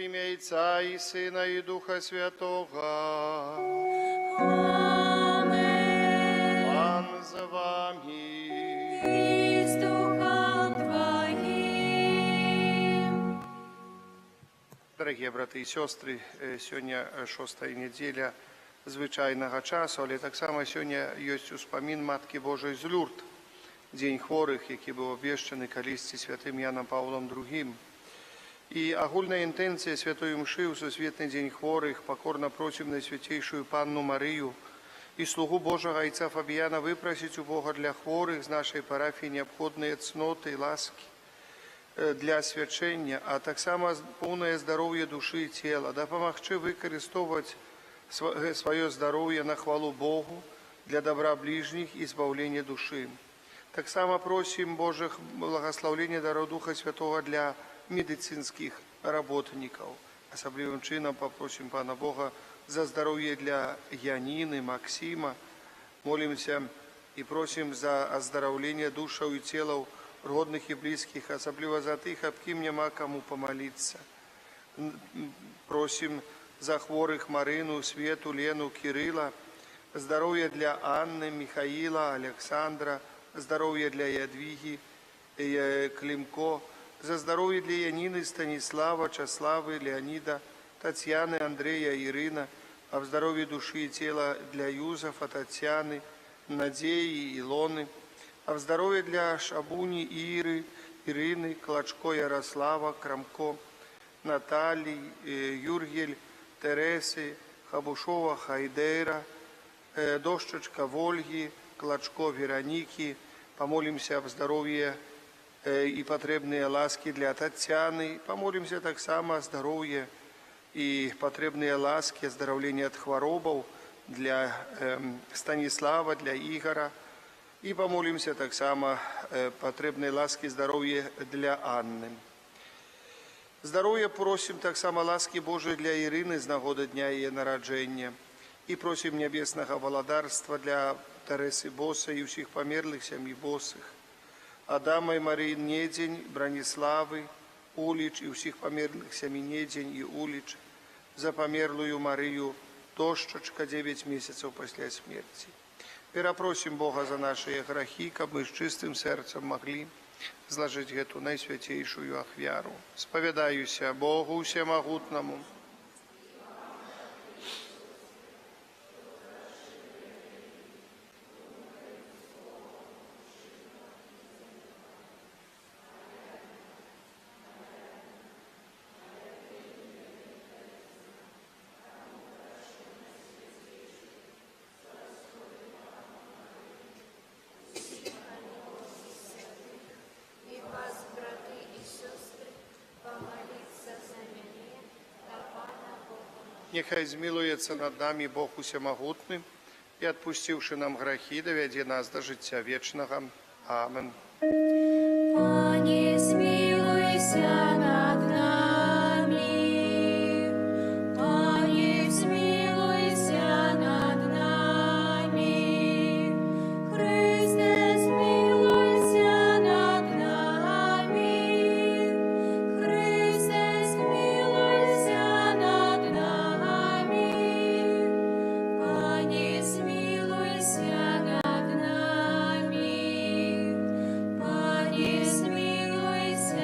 ім'я Отця і Сина, і Духа Святого. Аминь. Пан з вами. І з Духом Твоїм. Дорогі брати і сестри, сьогодні 6-та неділя звичайного часу, але так само сьогодні є успомін Матки Божої з Люрд, День хворих, який був обвіщений колись святим Яном Павлом II. І огульна інтенція Святої Мши у Всесвітний День хворих покорно просим Найсвятейшую Панну Марію і слугу Божого Отця Фабіяна випросить у Бога для хворих з нашої парафії необхідні цноти і ласки для свячення, а так само повне здоров'я душі і тіла, допомогти використовувати своє здоров'я на хвалу Богу для добра ближніх і збавлення душі. Так само просим Божих благословення дару Духа Святого для медицинских работников. Особливым чином попросим Пана Бога за здоровье для Янины, Максима. Молимся и просим за оздоровление души и тела родных и близких, особливо за тих, об ким нема кому помолиться. Просим за хворых Марину, Свету, Лену, Кирилла, здоровье для Анны, Михаила, Александра, здоровье для Ядвиги, Климко, за здоровье для Янины, Станислава, Чаславы, Леонида, Татьяны, Андрея, Ирина, а в здоровье души и тела для Юзефа, Татьяны, Надеи, Илоны, а в здоровье для Шабуни, Иры, Ирины, Клочко, Ярослава, Крамко, Натальи, Юргель, Тересы, Хабушова, Хайдера, Дощечка, Вольги, Клочко, Вероники. Помолимся об здоровье и потребные ласки для Татьяны. Помолимся так само о здоровье и потребные ласки, оздоровления от хворобов для Станислава, для Игора. И помолимся так само потребные ласки, здоровья для Анны. Здоровья просим так само ласки Божої для Ірини з нагоди дня її народження. І просим небесного володарства для Тереси Боса и всех померлых семьи Босых. Адама и Марии Недень, Брониславы, Улич и всех померлых семьи Недень и Улич, за померлую Марию Дощечка 9 месяцев после смерти. Перепросим Бога за наши грехи, как мы с чистым сердцем могли сложить эту наисвятейшую ахвяру. Споведаюся Богу Всемогутному, нехай змилується над нами Бог Усемогутний і, відпустивши нам грехи, доведе нас до життя вічного. Амин. Пані, змилуйся над нами. Пані, змилуйся над нами. Христе, змилуйся над нами. Христе, змилуйся над нами. Пані, змилуйся над нами. Пані, змилуйся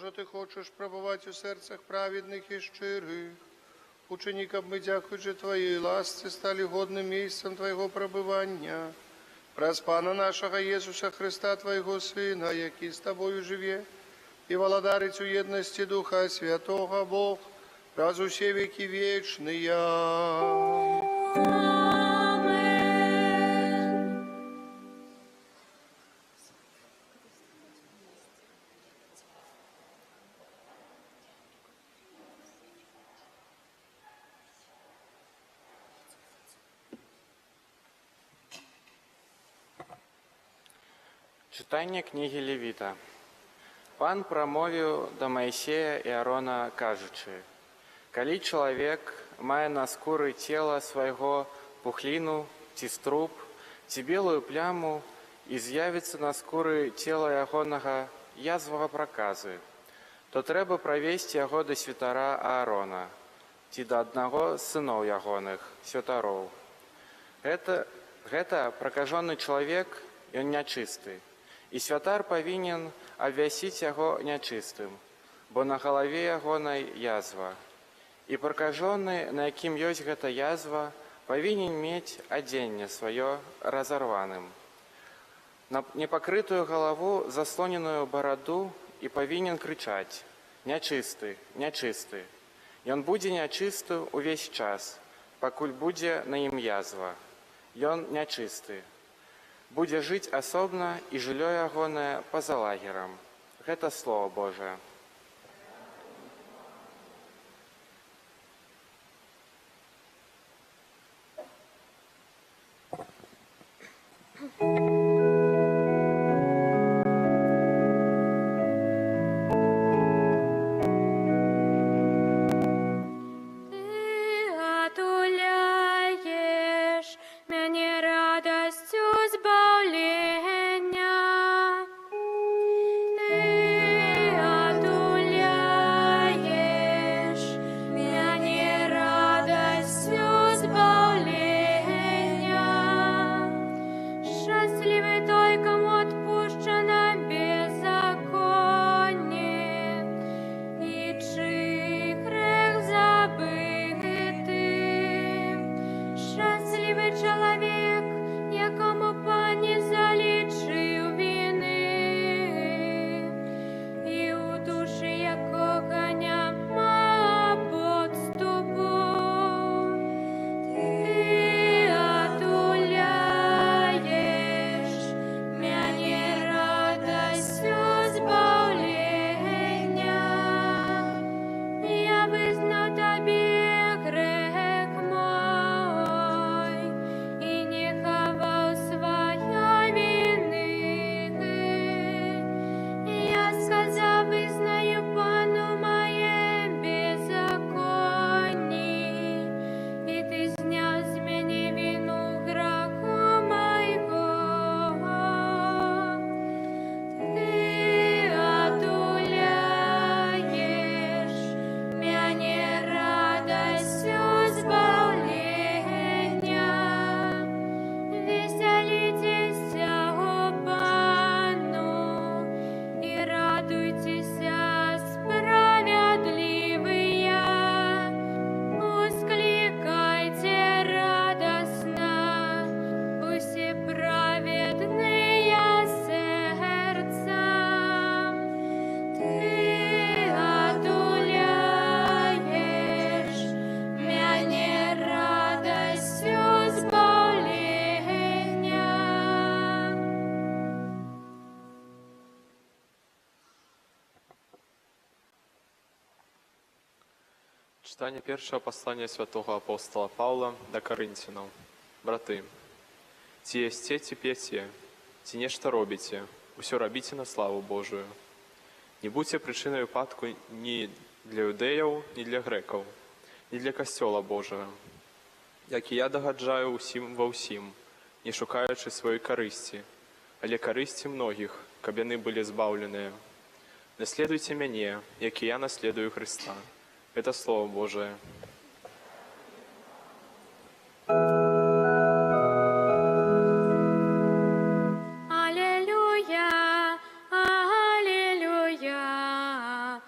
що ти хочеш пробувати у серцях праведних і щирих. Учини, каб ми, дякуючи Твоїй ласці, стали годним місцем Твоєго пробивання. Праз Пана нашого Єсуса Христа, Твоєго Сина, який з Тобою живе, і володарить у єдності Духа Святого Бог, раз усі віки вічні. Amen. Читання книги Левіта. Пан промовіў да Маісея і Арона, кажучы: «Калі чалавек мае на скуры цела свайго пухліну, ці струп, ці белую пляму, і з'явіцца на скуры цела ягонага язвага праказы, то трэба правесці яго да святара Аарона, ці да аднаго з сыноў ягоных, святароў. Гэта пракажоны чалавек, ён нячысты, і святар павінен абвясіць яго нячыстым, бо на галаве ягонай язва. І пракажоны, на якім ёсць гэта язва, павінен мець адзенне сваё разарваным, на непакрытую галаву заслоненую бараду, і павінен крычаць: «Нячысты, нячысты». Ён будзе нячысты ўвесь час, пакуль будзе на ім язва. Ён нячысты. Будзе жыць асобна, і жыллё ягонае па-за лагерам. Гэта Слова Божае. Читання першого послання святого апостола Павла до Коринтянам. Брати, ці єсте, ці п'єте, ці нешта робіте, усё робіте на славу Божию. Не будьте причиною випадку ні для юдеїв, ні для греків, ні для костьола Божого. Як і я догаджаю усім во всім, не шукаючи своєї користі, але користі многих, каб яны были збавлены. Наследуйте мяне, як і я наследую Христа. Это Слово Божие. Аллилуйя, аллилуйя,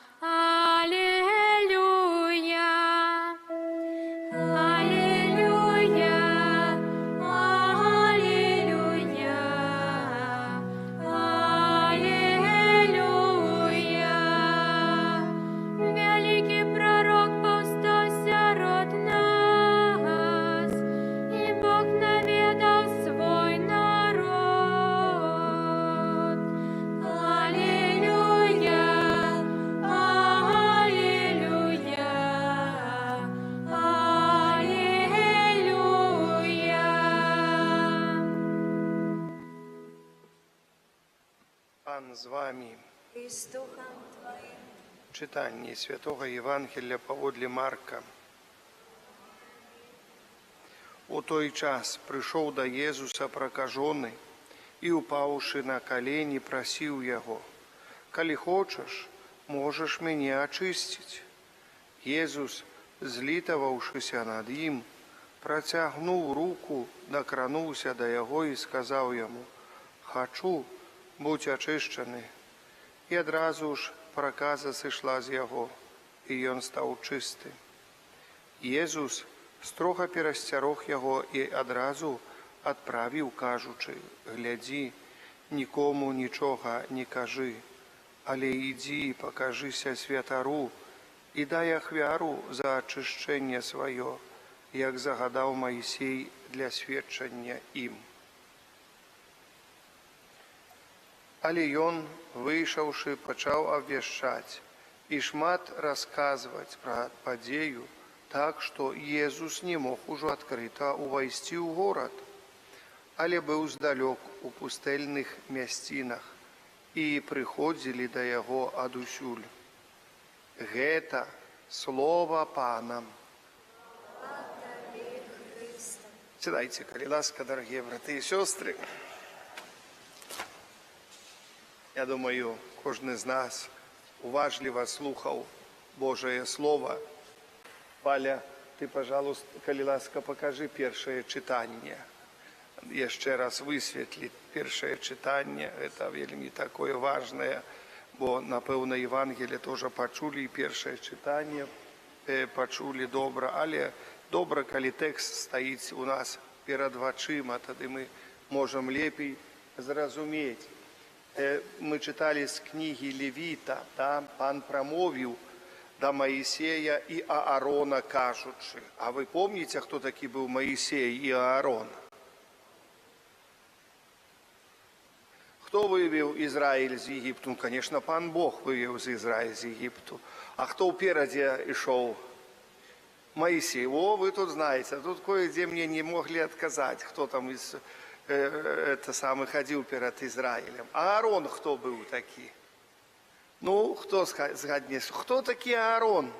Пан з вами. И с Духом Твоим. Читання Святого Євангелія паводле Марка. У той час прийшов до Єзуса прокажений і, упавши на колені, просив Його: «Коли хочеш, можеш мене очистити». Єзус, злітувавшися над ним, протягнув руку, докранувся до Його і сказав йому: «Хочу, будь очищений». І одразу ж проказа зійшла з його, і він став чистий. Єзус строго перестерег його і одразу відправив, кажучи: «Гляді, нікому нічого не кажи, але йди і покажися святару, і дай ахвяру за очищення своє, як загадав Моїсей для свідчення їм». Але ён, вийшовши, почав обвіщати і шмат розказувати про подію, так, що Єсус не мог уже відкрито увійти в город, але був здалек у пустельних місцинах, і приходили до його одусюль. Гета слово Пана. Сідайте, коли ласка, дорогі брати і сестри. Я думаю, кожен з нас уважливо слухав Божє Слово. Валя, ти, пожалуйста, коли ласка, покажи перше читання. Ще раз висвітліть перше читання. Це вельми таке важне, бо, напевно, Євангеліє теж почули, і перше читання почули добре. Але добре, коли текст стоїть у нас перед очима, тоді ми можемо ліпше зрозуміти. Мы читали с книги Левита, там Пан промовил до Моисея и Аарона, кажучи. А вы помните, кто такие был Моисей и Аарон? Кто вывел Израиль из Египту? Ну, конечно, Пан Бог вывел Израиль из Египту. А кто впереди шел? Моисей. О, вы тут знаете. Тут кое-где мне не могли отказать, кто там из... это самый ходил перед Израилем. А Аарон кто был такой? Ну, кто згадне? Кто такий Аарон?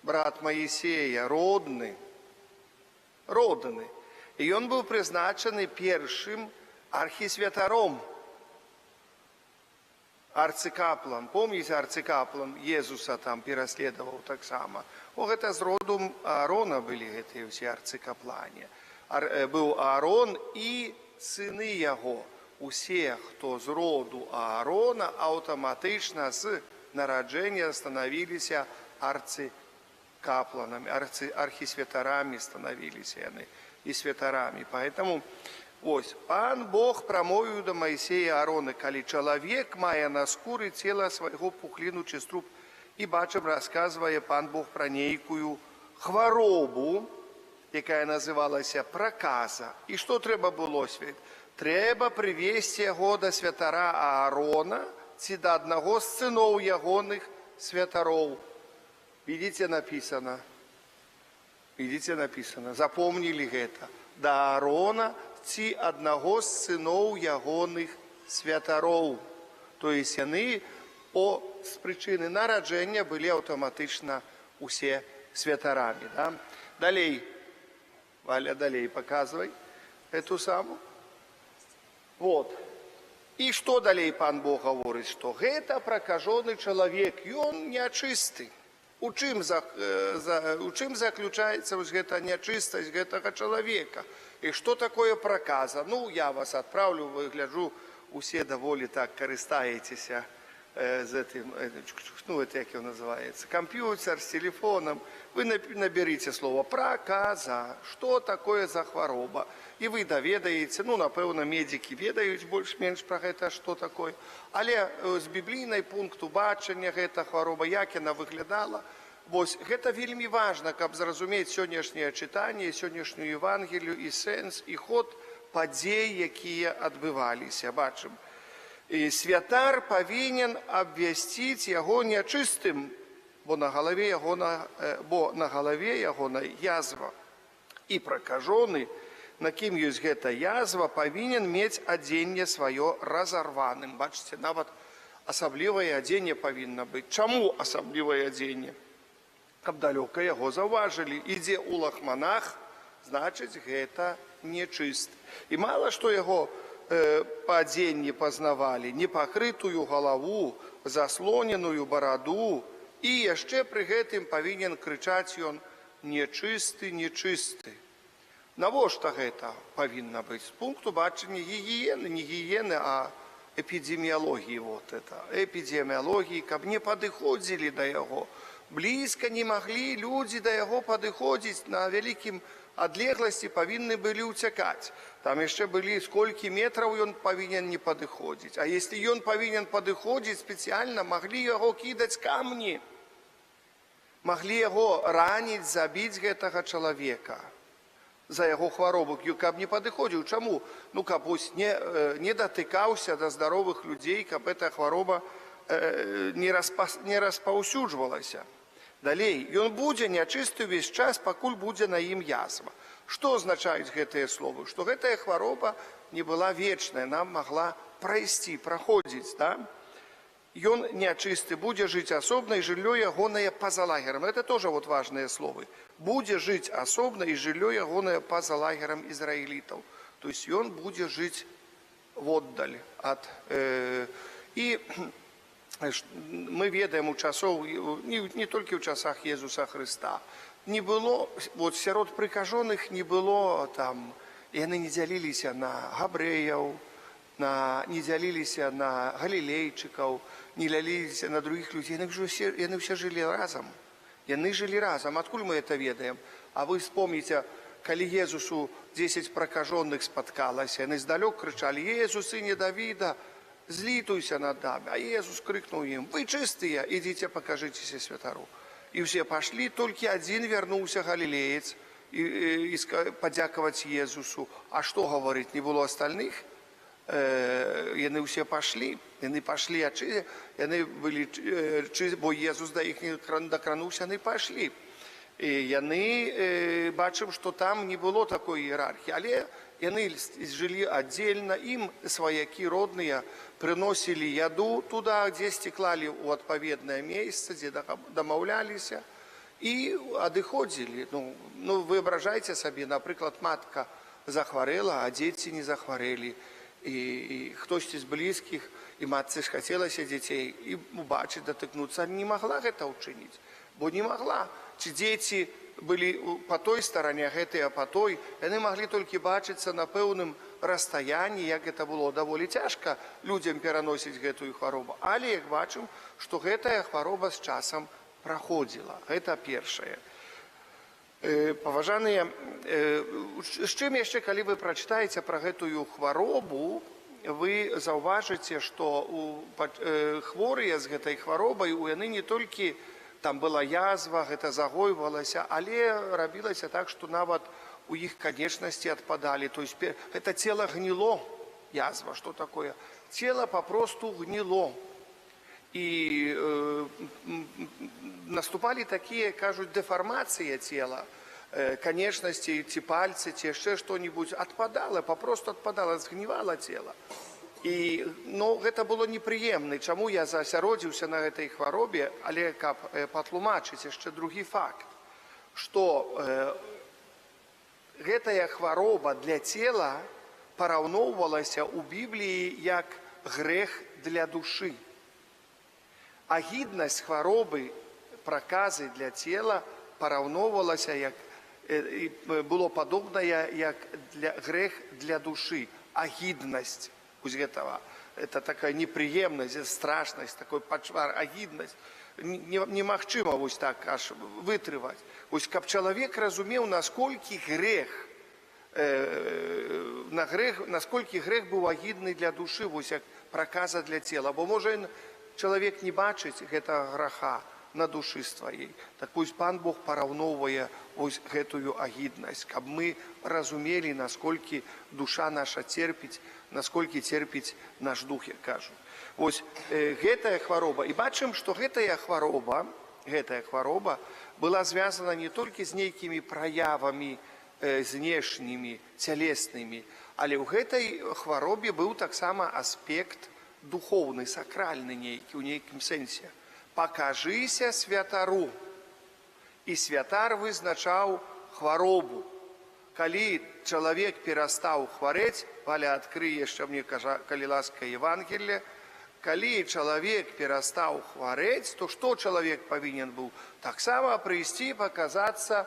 Брат Моисея, родный. И он был призначений першим архисвятаром. Арцикаплан. Помните, арцикаплан Иисуса там переследовал так само? О, это с роду Аарона были эти все арцикаплане. Был Аарон и сыны его. Усіх, хто з роду Аарона, автоматично з народження становилися арцикапланами, архисвятарами становились они, и святарами. Поэтому, ось, Пан Бог промовив до Моїсея Аарона: «Коли чоловік має на скурі тіла свого пухлину чи струп», і бачимо, розказує Пан Бог про некую хворобу, яка називалася проказа. І що треба було, свят? Треба привести його до святара Аарона, ці до одного з синов ягоних святаров. Видите, написано. Запомнили это. До Аарона, ці одного з синов ягоних святаров. То есть вони з причини народження були автоматично усі святарами. Да? Далее. Валя, далее показывай эту самую. Вот. И что далее Пан Бог говорит? Что это прокаженный человек, и он нечистый. У чим заключается эта нечистость этого человека? И что такое проказа? Ну, я вас отправлю, выгляжу, все довольно так користаетесь з этим, ну, это як його називається, комп'ютер, з телефоном. Ви наберите слово проказа, що таке за хвороба. І ви доведаєте, ну, напевно, медики ведають більш-менш про це, що таке. Але з біблійного пункту бачення ця хвороба, як вона виглядала, ось, це вельми важливо, щоб зрозуміти сьогоднішнє читання, сьогоднішню Євангелію, і сенс, і ход подій, які відбувалися. Бачимо. І святар повинен обвістити його нечистим, бо на голові його язва. І прокажений на кім ёсць гэта язва, павінен мець адзенне сваё разарваным. Бачыце, нават асаблівае адзенне павінна быць. Чаму асаблівае адзенне? Каб далёка яго заўважылі. Ідзе ў лахманах, значыць, гэта нечысты. І мала што яго па адзенні пазнавалі, непакрытую галаву, заслоненую бараду, і яшчэ пры гэтым павінен крычаць ён нечысты, нечысты. Навошта гэта павінна быць? З пункту бачання гігіены, не гігіены, а эпідеміялогіі. Вот это. Эпідеміялогіі, каб не падыходзілі да яго. Блізка не маглі людзі да яго падыходзіць, на вялікім адлегласці павінны былі ўцякаць. Там яшчэ былі, сколькі метраў ён павінен не падыходзіць. А если ён павінен падыходзіць спецыяльна, маглі яго кідаць камні. Маглі яго раніць, забіць гэтага чалавека за яго хваробу, каб не падыходзіў. Чаму? Ну, каб не датыкаўся да здаровых людзей, каб эта хвароба не распаўсюджвалася. Далей, ён будзе нячысты ўвесь час, пакуль будзе на ім язва. Што азначаюць гэтыя словы? Што гэтая хвароба не была вечная, нам магла прайсці, праходзіць, да? Ён нячысты, будзе жыць асобна, і жыллё ягонае па-за лагерам. Это тоже вот важные словы. Будзе жыць асобна, і жыллё ягонае па-за лагерам ізраілітаў. То есть ён будзе жыць воддаль ад... І мы ведаем у часоў, не толькі ў часах Езуса Хрыста, не было, вот сярод прыкажоных не было там, яны не дзяліліся на габрэяў, не дзяліліся на галілейчыкаў, не дзяліліся на другіх людзей, яны ўсе жылі разам. Яны жылі разам. Адкуль мы это ведаем? А вы вспомніце, калі Езусу 10 пракажоных спаткалася, яны здалёк крычалі: «Езус, сыне Давіда, злітуйся над нами». А Езус крикнуў ім: «Вы чыстыя, ідзіце, пакажыцеся святару». І ўсе пашлі, толькі адзін вярнуўся галілеец і падзякаваць Езусу. А што гаварыць, не было астальных? Яны ўсе пашлі, яны былі чысты, бо Езус да іх не дакрануўся, яны пашлі. І яны, бачым, што там не было такой іерархіі, але яны жылі аддзельна, ім сваякі родныя прыносілі яду туда, дзесьці клалі ў адпаведнае месца, дзе дамаўляліся, і адыходзілі. Ну, выбражайце сабе, напрыклад, матка захварэла, а дзеці не захварэлі. І хтосьці з блізкіх, і матцы ж хацелася дзяцей і убачыць, датыкнуцца, не магла гэта ўчыніць, бо не магла. Ці дзеці былі па той старане, гэтыя па той, яны маглі толькі бачыцца на пэўным расстаянні, як гэта было даволі цяжка людзям пераносіць гэтую хваробу. Але як бачым, што гэтая хвароба з часам праходзіла. Гэта першае. Паважаныя, з чым яшчэ, калі вы прачытаеце пра гэтую хваробу, вы заўважыце, што хворыя з гэтай хваробай, яны не толькі там была язва, гэта загойвалася, але рабілася так, што нават у іх канечнасці адпадалі. То есть гэта цела гніло, язва, што такое? Цела папросту гніло. І наступалі такія, кажуць, дэфармацыя цела, канечнасці, ці пальцы, ці яшчэ што-нибудь адпадала, папросту адпадала, згнівала цела. І, гэта было непрыемна. Чаму я засяродзіўся на гэтай хваробе, але каб патлумачыць яшчэ другі факт, што гэтая хвароба для цела параўноўвалася ў Бібліі як грэх для душы. Агіднасць хваробы, праказы для цела параўноўвалася, як было падобнае, як грэх для душы. Агіднасць гэтага. Это такая непрыемнасць, страшнасць, такой пачвар, агіднасць. Немагчыма вось так аж вытрываць. Вось каб чалавек разумеў, насколькі грэх быў агідны для душы, вось як праказа для цела. Бо можа чалавек не бачыць гэтага граха на душы сваёй. Так вось Пан Бог параўноўвае вось гэтую агіднасць, каб мы разумелі, насколькі душа наша церпіць, насколькі церпіць наш дух, як кажуць. Вось гэтая хвароба. І бачым, што гэтая хвароба была звязана не толькі з нейкімі праявамі знешнімі, цялеснымі. Але ў гэтай хваробе быў таксама аспект духоўны, сакральны нейкі, ў нейкім сэнсе. Пакажыся святару. І святар вызначаў хваробу. Калі чалавек перастаў хварэць, Валя, адкрый яшчэ мне, калі ласка, Евангелие, калі чалавек перастаў хварэць, то што чалавек павінен быў? Таксама прыйсці, паказацца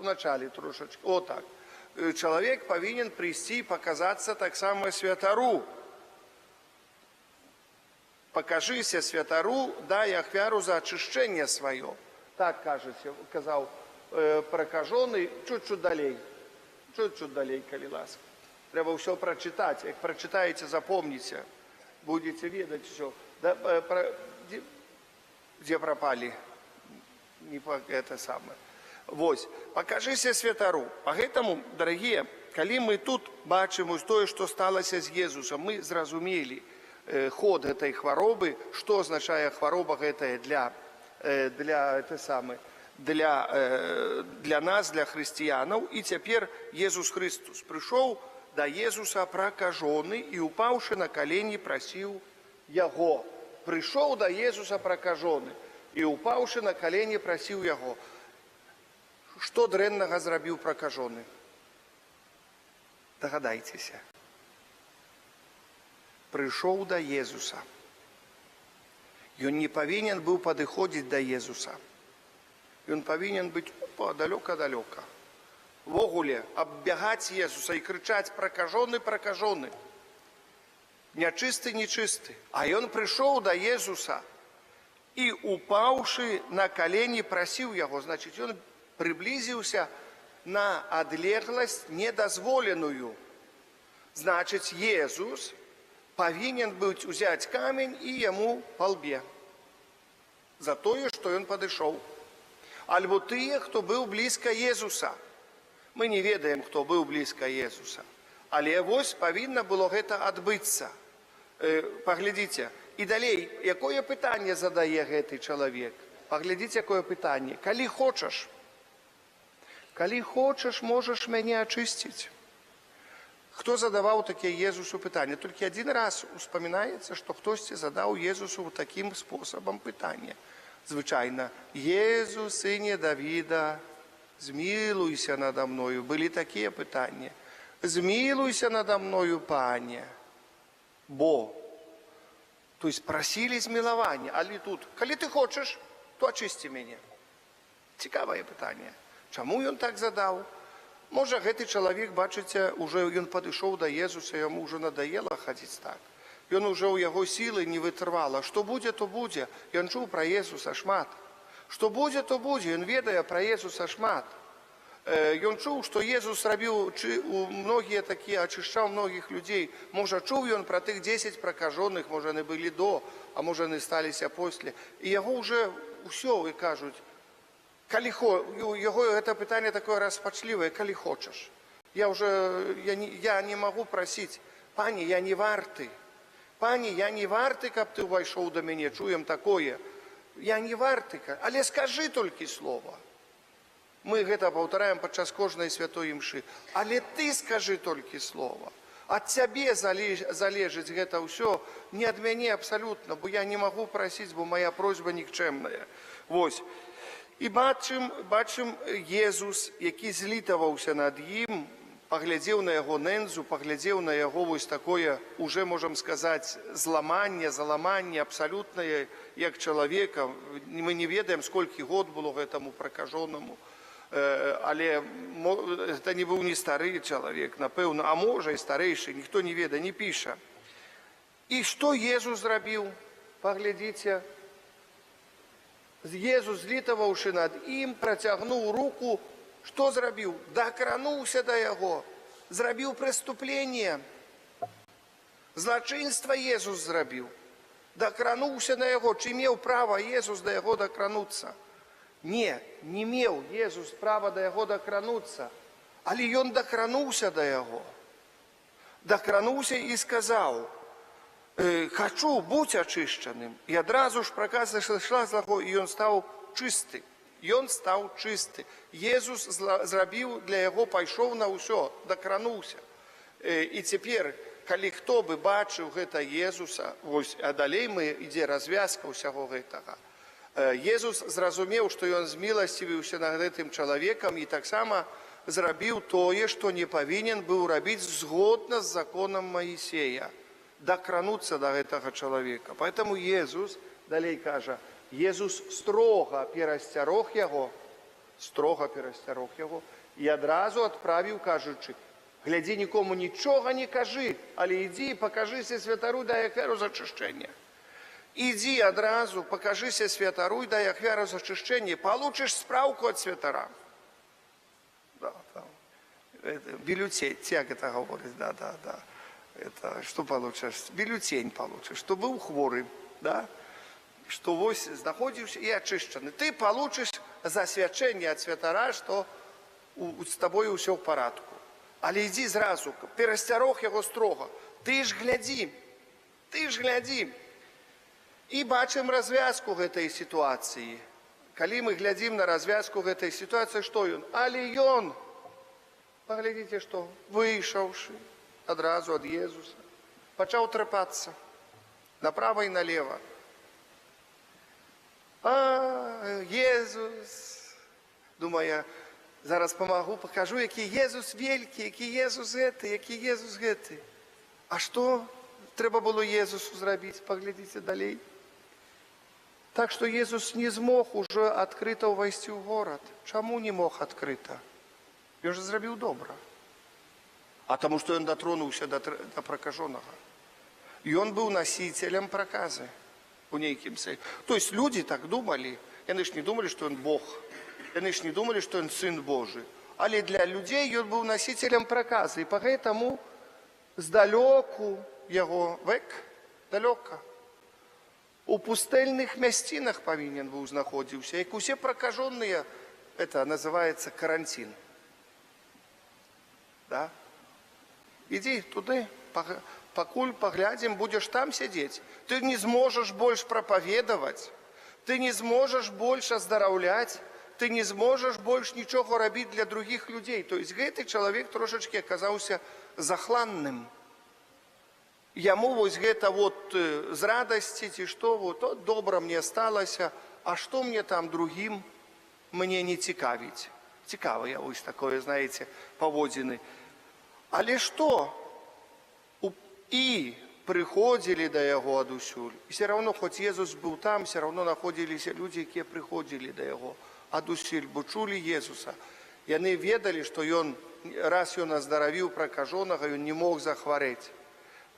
вначале трошачки. О так. Чалавек павінен прыйсці, паказацца таксама святару. Пакажыся святару, дай ахвяру за ачышчэнне сваё. Так казаў пракажоны, чуть-чуть далей. Чуть-чуть далей, калі ласка. Трэба ўсё прачытаць. Як прачытаеце, запомніце. Будете ведаць усё. Дзе прапалі? Не па гэта самае. Вось, пакажыся святару. Пагэтаму, дарагія, калі мы тут бачым тое, што сталася з Езусам, мы зразумелі ход гэтай хваробы, што азначае хвароба гэтая для нас, для хрысціянаў. І цяпер Езус Христос прыйшоў да Езуса пракажоны і, упаўшы на калені, прасіў яго. Прыйшоў да Езуса пракажоны і, упаўшы на калені, прасіў яго. Што дрэннага зрабіў пракажоны? Дагадайцеся. Прыйшоў да Езуса. Ён не павінен быў падыходзіць да Езуса. Ён павінен быць далёка-далёка. Ввогуле, аббягаць Езуса і крычаць: пракажоны, пракажоны. Нячысты, нечысты. А ён прыйшоў да Езуса і, упаўшы на калені, прасіў яго. Значыць, ён приблизился на адлегласць недазволеную. Значыць, Езус павінен быць узяць камень і яму па лбе за тое, што ён падышоў. Альбо тыя, хто быў блізка Езуса. Мы не ведаем, хто быў блізка Езуса. Але вось павінна было гэта адбыцца. Паглядзіце. І далей, якое пытанне задае гэты чалавек? Паглядзіце, якое пытанне. Калі хочаш, можаш мяне ачысціць. Хто задаваў такія Езусу пытанне? Толькі адзін раз успамінаецца, што хтосьці задаў Езусу такім спосабам пытанне. Звычайна: Езус, сыне Давіда, змілуйся надо мною. Былі такія пытанні. Змілуйся надо мною, Пане. Бо. То есть прасілі змілавання. Але тут: калі ты хочаш, то ачысці мяне. Цікавае пытанне. Чаму ён так задаў? Можа, гэты чалавек, бачыце, уже ён падышоў да Езуса, яму ўжо надаела хадзіць так. Ён уже ў яго сілы не вытрывала. Што будзе, то будзе. Ён чуў пра Езуса шмат. Што будзе, то будзе. Ён ведае пра Езуса шмат. Ён чуў, што Езус рабіў многія такія, ачышчаў многіх людзей. Можа, чуў ён пра тых 10 пракажоных, можа, яны былі до, а можа, яны сталіся после. І яго ўжэ ўсё, і кажуць, яго гэта пытанне такое распачлівае: калі хочаш. Я не магу прасіць: Пане, я не варты. Пане, я не варты, каб ты ўвайшоў да мяне. Чуем такое. Я не варты, але скажы толькі слова. Мы гэта паўтараем падчас кожнай святой імшы. Але ты скажы толькі слова. Ад цябе залежыць гэта ўсё, не ад мяне абсалютна, бо я не магу прасіць, бо моя просьба нікчэмная. Вось. І бачым Езус, які злітаваўся над ім, паглядзеў на яго нэндзу, паглядзеў на яго вось такое, уже можам сказаць, заламанне абсалютнае, як чалавека. Мы не ведаем, сколькі год было гэтаму пракажонаму, але гэта не быў не стары чалавек, напэўна, а можа і старэйшы, ніхто не ведае, не піша. І што Езус зрабіў? Паглядзіце. Езус, злітаваўшы над ім, працягнуў руку. Што зрабіў? Дакрануўся да яго. Зрабіў преступленне. Злачынства Езус зрабіў. Дакрануўся на яго. Ці меў права Езус да яго дакрануцца? Не меў Езус права да яго дакрануцца. Але ён дакрануўся да яго. Дакрануўся і сказаў: «Хачу, будь ачышчаным». І адразу ж праказа сышла з яго, і ён стаў чысты. Ён стаў чысты. Езус зрабіў для яго, пайшоў на ўсё, дакрануўся. І цяпер, калі хто бы бачыў гэта Езуса, вось, а далей ідзе развязка ўсяго гэтага. Езус зразумеў, што ён зміласцівіўся над гэтым чалавекам і таксама зрабіў тое, што не павінен быў рабіць згодна з законам Маісея, дакрануцца да гэтага чалавека. Поэтому Езус, далей кажа, Езус строга перасцярог яго і адразу адправіў, кажучы, глядзі, нікому нічога не кажы, але ідзі і пакажыся святару, дай ахвяру за ачышчэнне. Ідзі адразу, пакажыся святару і дай ахвяру за ачышчэнне, получыш спраўку ад святара. Бюллетень, як это говорить, да. Это что получишь? Бюллетень получишь, что был хворый, да? Что вось знаходзіўся і ачышчаны. Ты получишь засвячэнне ад святара, што з табой усё ў парадку. Але ідзі зразу, перасцярог яго строга. Ты ж глядзі. І бачым развязку гэтай сітуацыі. Калі мы глядзім на развязку гэтай сітуацыі, што ён? Але ён, паглядзіце, што, выйшаўшы адразу ад Езуса, пачаў трапацца направа і налева. Езус, думаю, зараз памагу, пакажу, які Езус велькі, які Езус гэты. А што трэба было Езусу зрабіць? Паглядзіце далей. Так што Езус не змог ужо адкрыта ўвайсці ў горад. Чаму не мог адкрыта? Ён жа зрабіў добра. А таму, што ён датронуўся да пракажонага. Ён быў насіцелем праказы у нейкім сэнсе. То есть люди так думалі. Яны ж не думалі, што ён Бог. Яны ж не думалі, што ён Сын Божий. Але для людзей ён быў насіцелем праказы. І пагэтаму здалёку яго далёка. У пустэльных мясцінах павінен быў знаходзіўся. Як усе пракажоныя, это называется карантин. Да? Ідзі туды, пакуль паглядзім, будзеш там сядзець. Ты не зможаш больш прапаведаваць, ты не зможаш больш аздараўляць, ты не зможаш больш нічога рабіць для другіх людзей. То есть гэты чалавек трошачкі аказаўся захланным. Яму вось гэта вот з радасці ці што, вот добра мне сталася, а што мне там другім, мне не цікавіць. Цікавыя вось такое, знаеце, паводзіны. Але што? І прыходзілі да яго адусюль. І все равно, хоць Езус быў там, все равно находзіліся людзі, якія прыходзілі да яго адусюль, бо чулі Езуса. Яны ведалі, што раз ён аздаравіў пракажонага, ён не мог захварэць.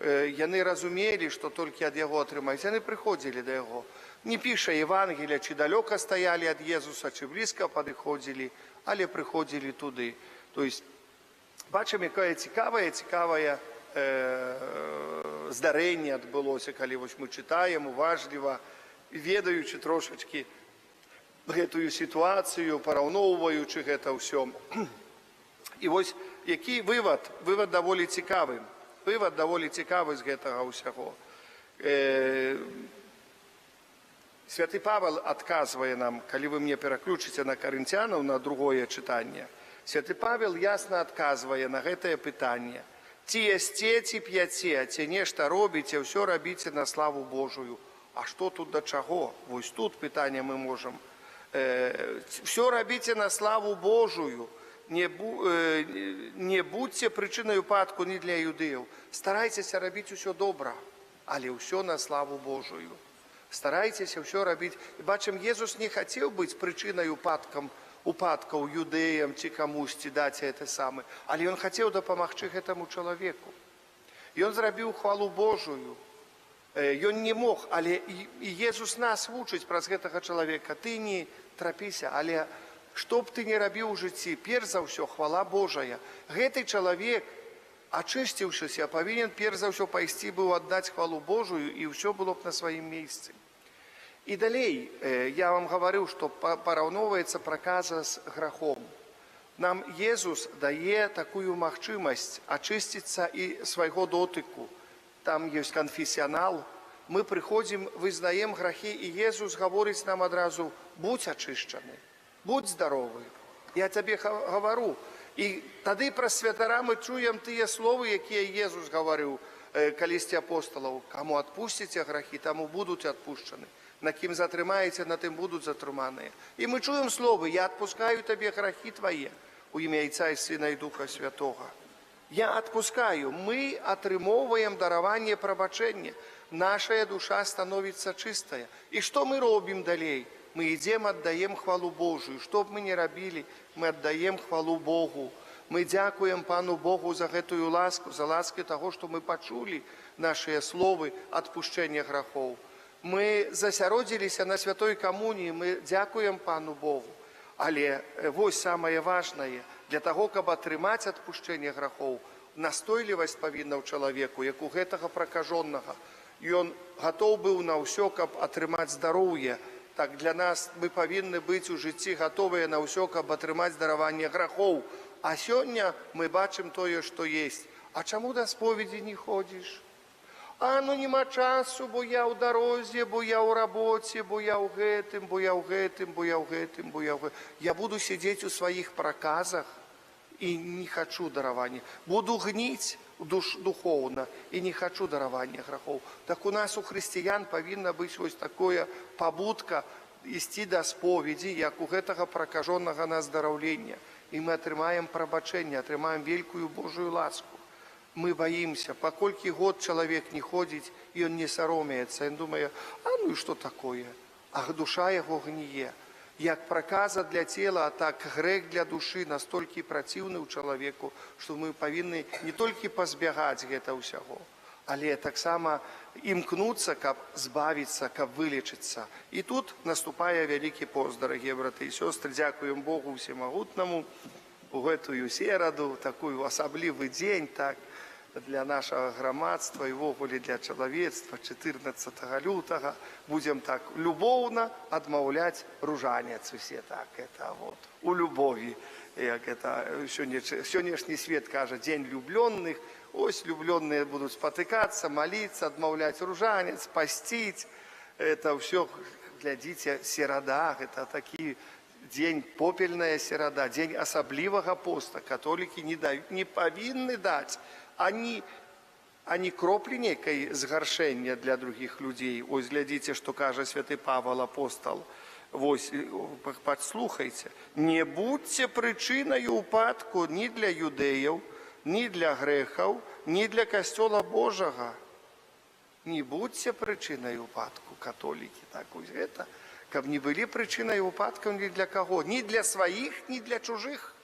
Яны разумелі, што толькі ад яго атрымаюць. Яны прыходзілі да яго. Не піша Евангелія, ці далёка стаялі ад Езуса, ці блізка падыходзілі, але прыходзілі туды. То есть бачым, якое цікавае здарэнне адбылося, калі вось мы чытаем уважліва, ведаючы трошачкі гэтую сітуацыю, параўноўваючы гэта ўсё. І вось які вывад? Вывад даволі цікавы. Вывад даволі цікавы з гэтага ўсяго. Святы Павел адказвае нам, калі вы мне пераключыце на Карынцянаў, на другое чытанне, Святы Павел ясна адказвае на гэтае пытанне. Ці ясце, ці п'яце, ці нешта робіце, ўсё рабіце на славу Божую. А што тут да чаго? Вось тут пытанне мы можам. Всё рабіце на славу Божую. Не будьце прычынай упадку не для юдэяў. Старайцеся рабіць усё добра, але ўсё на славу Божую. Старайцеся ўсё рабіць. І бачым, Езус не хацеў быць прычынай упадкаў юдэям ці камусьці даць гэта самы, але ён хацеў дапамагчы гэтаму чалавеку. Ён зрабіў хвалу Божую. Ён не мог, але і Езус нас вучыць праз гэтага чалавека. Ты не трапіся, але што б ты не рабіў у жыцці, перш за ўсё хвала Божая. Гэты чалавек, ачысціўшыся, павінен перш за ўсё пайсці быў аддаць хвалу Божую, і ўсё было б на сваім месцы. І далей я вам гаварыў, што параўноўваецца праказа з грахом. Нам Езус дае такую магчымасць ачысціцца і свайго дотыку. Там ёсць канфесіянал. Мы прыходзім, вызнаем грахі, і Езус гаворыць нам адразу: будзь ачышчаны. Будь здоровы. Я табе гавару. І тады праз святара мы чуем тыя словы, якія Езус гаварыў калісьці апосталаў. Каму адпусціце грахі, таму будуць адпушчаны. На кім затрымаеце, на тым будуць затрыманыя. І мы чуем словы: я адпускаю табе грахі твае у імя Отца і Сына і Духа Святога. Я адпускаю. Мы атрымоўваем дараванне прабачэння. Нашая душа становіцца чыстая. І што мы робім далей? Мы ідзем, аддаем хвалу Божию. Што б мы не рабілі, мы аддаем хвалу Богу. Мы дзякуем Пану Богу за гэтую ласку, за ласку таго, што мы пачулі нашыя словы адпушчэння грахоў. Мы засяродзіліся на святой камуніі, мы дзякуем Пану Богу. Але вось самае важнае, для таго, каб атрымаць адпушчэнне грахоў, настойлівасць павінна ў чалавеку, як у гэтага пракажонага. Ён гатоў быў на ўсё, каб атрымаць здароўе. Так для нас мы павінны быць у жыцці гатовыя на ўсё, каб атрымаць дараванне грахоў. А сёння мы бачым тое, што есть. А чаму да споведзі не ходзіш? Ну нема часу, бо я ў дарозе, бо я ў рабоце, бо я ў гэтым, бо я ў гэтым, бо я ў гэтым, бо я ў гэтым. Я буду сядзець у сваіх праказах і не хачу даравання. Буду гніць духоўна і не хачу даравання грахоў. Так у нас, у хрысціян, павінна быць вось такое пабудка ісці да споведзі, як у гэтага пракажонага на аздараўлення. І мы атрымаем прабачэнне, атрымаем великую Божую ласку. Мы боимся, паколькі год чалавек не ходзіць, і ён не саромеецца. Ён думае: ну і што такое? А душа яго гніе. Як праказа для цела, а так грэх для душы настолькі праціўны ў чалавеку, што мы павінны не толькі пазбягаць гэта ўсяго, але таксама імкнуцца, каб збавіцца, каб вылечыцца. І тут наступае вялікі пост, дарагія браты і сёстры. Дзякуем Богу Всемагутнаму у гэтую сераду, такую асаблівы дзень, так, для нашага грамадства і ввогуле для чалавецтва. 14 лютага будзем так любоўна адмаўляць ружанец усе, так, это вот у любові, як это сённяшні свет кажа, дзень влюблённых. Ось влюбленные будут спотыкаться, молиться, отмовлять ружанец, постить. Это все, глядите, серада. Это такой день, попельная серада, день особливого поста. Католики не повинны дать они кроплі некой згаршэння для других людей. Ось, глядите, что кажа святы Павел апостол. Вось, подслухайте. Не будьте причиною упадку ни для юдеев, ні для грехаў, ні для касцёла Божага. Не будьце прычынай упадку, католікі. Так, вось гэта, каб не былі прычынай упадку ні для каго. Ні для сваіх, ні для чужых.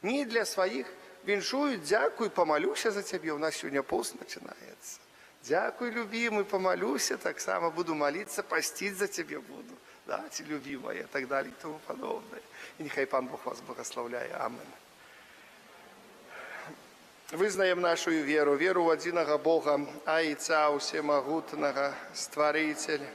Ні для сваіх. Віншую, дзякуй, помолюся за цябе. У нас сёння пост начинаецца. Дзякуй, любимый, помолюся, таксама буду молиться, постить за цябе буду. Да, ці любимая, так далее и тому подобное. І нехай Пан Бог вас благословляе. Амин. Вызнаем нашу веру, веру в одиного Бога, Отца Всемогутного, Створителя.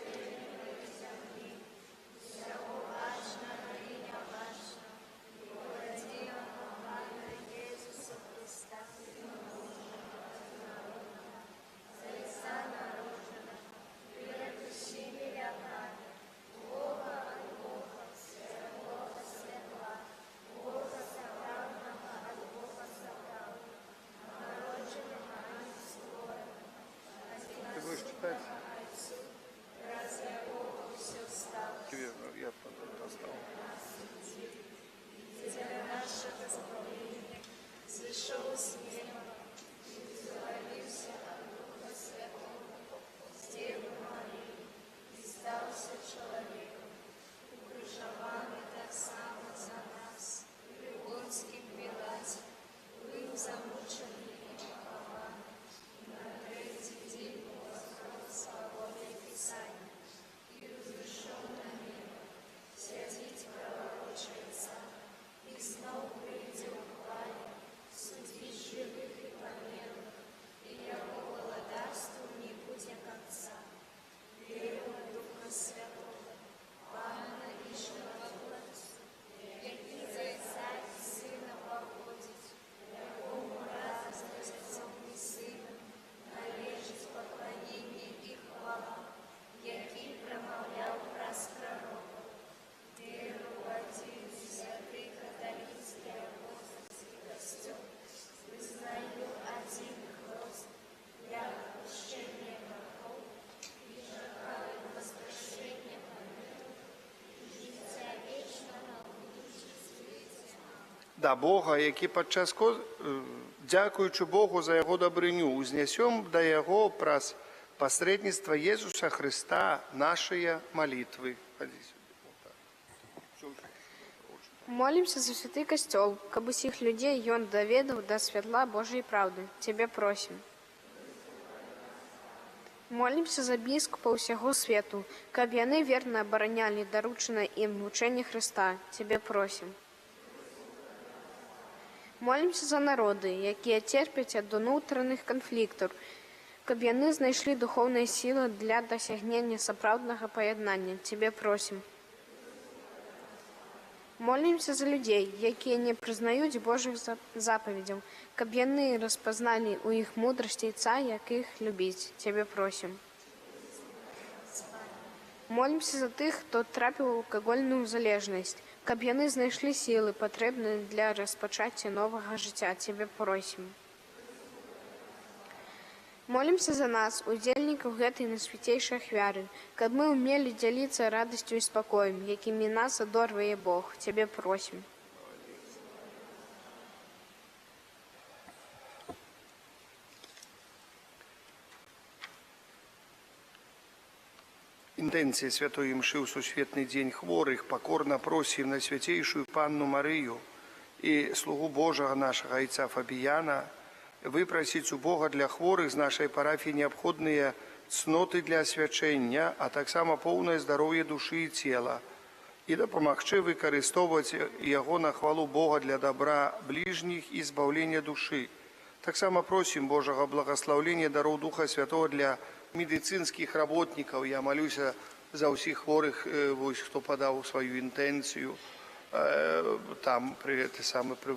Ты будешь читать? да Бога, які падчас дзякуючы Богу за яго дабрыню, узнясём да яго праз пасрэдніцтва Езуса Хрыста нашыя малітвы. Молимся за святый костел, каб усіх людей ён даведаў да святла Божьей правды. Тебе просим. Молимся за біскупа ўсяго свету, каб яны верна абаранялі даручанае ім вучэнне Христа. Тебе просим. Молимся за народы, якія церпяць ад унутраных канфліктаў, каб яны знайшлі духоўныя сілы для дасягнення сапраўднага паяднання. Тебе просим. Молимся за людзей, якія не прызнаюць Божых запаведзяў, каб яны распазналі ў іх мудрасць Айца, як іх любіць. Тебе просим. Молимся за тых, хто трапіў у алкагольную залежнасць, каб яны знайшлі сілы, патрэбныя для распачацця новага жыцця. Тебе просим. Молимся за нас, удзельнікаў гэтай найсвяцейшай ахвяры, каб мы ўмелі дзяліцца радасцю і спакоем, якімі нас адорвае Бог. Тебе просим. Інтэнція святой імшы ў сусветны дзень хворых пакорна просім на свяцейшую панну Марыю і слугу Божага нашага айца Фабіяна выпрасіць у Бога для хворых з нашай парафіі неабходныя цноты для асвячэння, а таксама поўнае здароўе душы і цела, і дапамагчы выкарыстоўваць яго на хвалу Бога для добра бліжніх і збаўлення душы. Таксама просім Божага благаслаўлення дароў Духа Святого для медыцынскіх работнікаў. Я малюся за ўсіх хворых, хто падаў сваю інтэнцыю там пры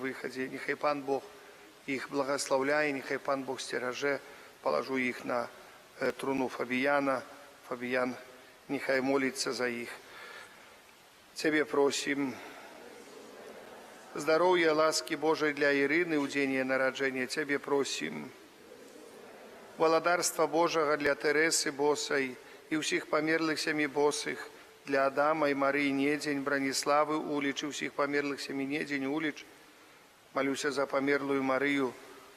выхадзе. Нехай Пан Бог іх благаслаўляе, нехай Пан Бог сцеражэ, палажу іх на труну Фабіяна. Фабіян нехай моліцца за іх. Цябе просім. Здароўя, ласкі Божай для Ірыны ў дзень яе нараджэння. Цябе просім. Валадарства Божага для Тэрэсы Босай і ўсіх памерлых сямі босых, для Адама і Марыі Недзень, Браніславы Уліч і ўсіх памерлых сямі Недзень Уліч. Малюся за памерлую Марыю,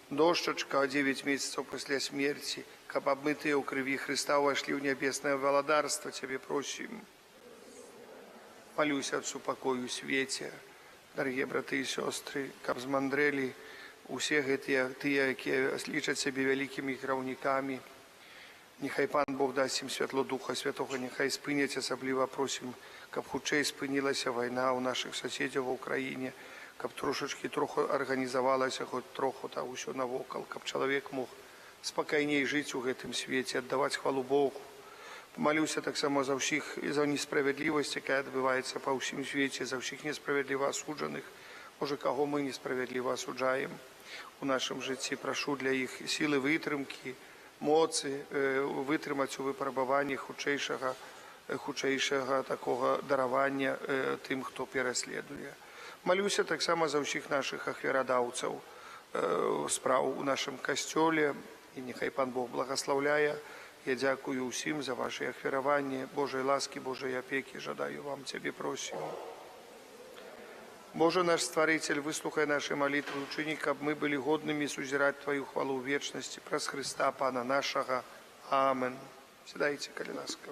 дошчачка 9 месяцаў пасля смерці, каб абмытыя ў крыві Хрыста ўвайшлі ў нябеснае валадарства. Цябе просім. Малюся ад супакою ў свеце, дарагія браты і сёстры, каб змандрэлі усе гэтыя тыя, якія лічаць сябе вялікімі кіраўнікамі. Нехай Пан Бог дасць ім святло Духа Святога, нехай спыняць, асабліва просім, каб хутчэй спынілася вайна ў нашых суседзяў ва ўкраіне, каб троху арганізавалася, хоць троху та ўсё навокал, каб чалавек мог спакайней жыць у гэтым свеце, аддаваць хвалу Богу. Помалюся таксама за ўсіх, за несправядлівасць, якая адбываецца па ўсім свеце, за ўсіх несправядліва асуджаных, можа, каго мы несправядліва асуджаем у нашым жыцці. Прашу для іх сілы вытрымкі, моцы, вытрымаць у выпрабаванні хутчэйшага такога даравання тым, хто пераследуе. Малюся таксама за ўсіх нашых ахвярадаўцаў спраў у нашым касцёле, і нехай Пан Бог благаслаўляе. Я дзякую ўсім за ваши ахвяраванні. Божай ласкі, Божай апекі жадаю вам, Цябе просім. Боже наш Стварыцель, выслухай наши молитвы, учини, каб мы были годными сузирать Твою хвалу в вечности, праз Христа, Пана нашего. Амен. Сідайте, калі ласка.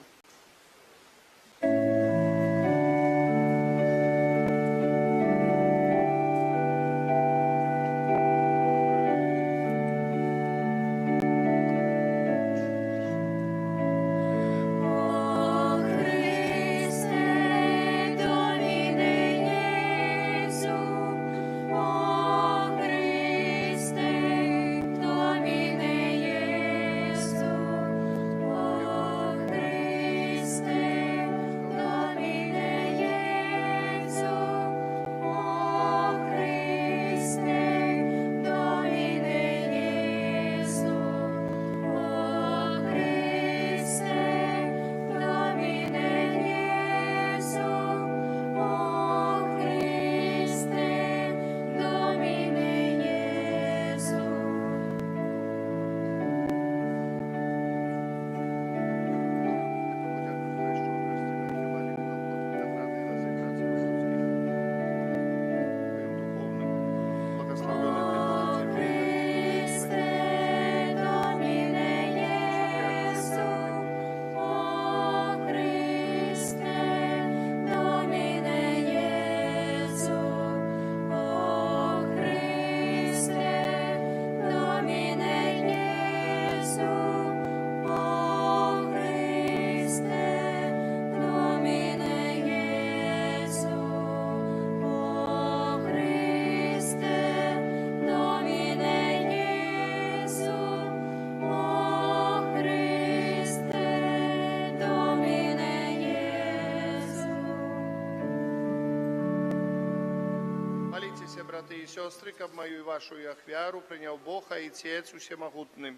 браты и сестры, каб мою и вашу и ахвяру принял Бог, а и Отец усемогутным.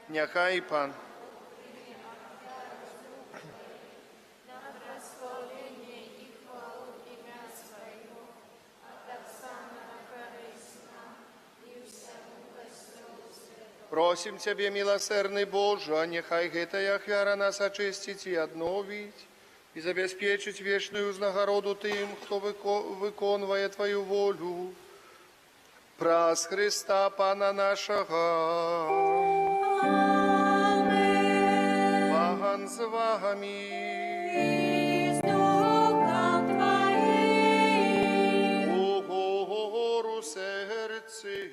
Няхай Пан. Просим Тебе, милосердный Боже, а нехай гэтая ахвяра нас очистить и обновить, и забеспечить вечную нагороду тем, кто выконывает Твою волю. Праз Христа Пана нашего. Пан з вами. У гору серці.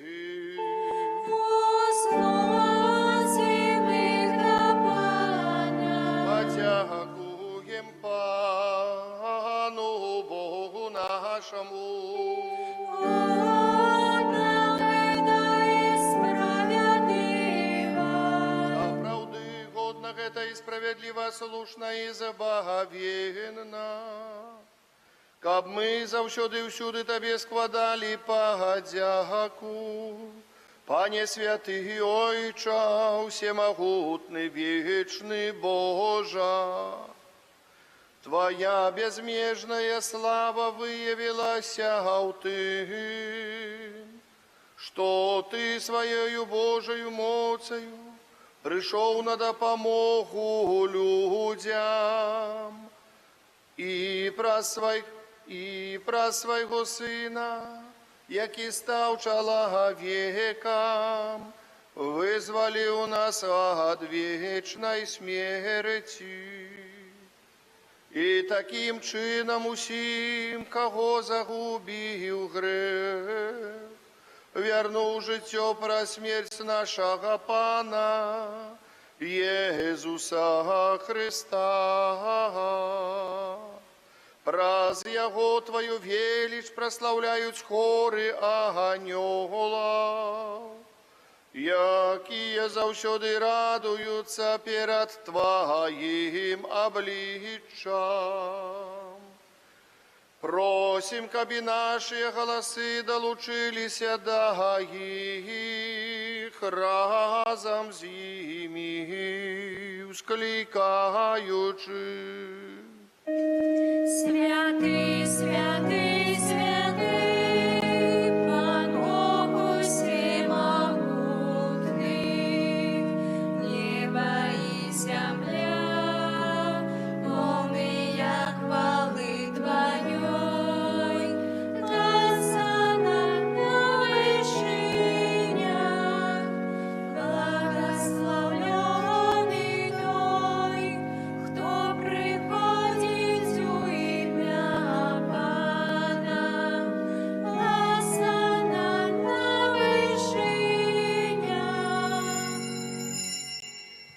Подякуем Пану Богу нашему. Это и справедливо, слушно и забагавенно. Каб мы завсёды и всюды Тебе складали подяку. Пане святый Ойча, всемогутный, вечный Божа, Твоя безмежная слава выявилась в тым, что Ты Своею Божию моцею пришел на допомогу людям и про Своего Сына, який став чоловіком, визволив нас от вечной смерти. И таким чином усім, кого загубив грех, вернув життя про смерть нашого Пана, Иисуса Христа. Праз Его Твою велич прославляют хоры ангелов, якие завсёды радуются перед Твоим обличчям. Просим, каби наши голосы долучились до их, разом с ими вскликаючи. Святый, святый, святый, Пан Бог всемогутный, небо и земля, полные хвалы Твоей, Осанна на вершинах, благословленный Той, кто приходит в имя Пана, Осанна на вершинах.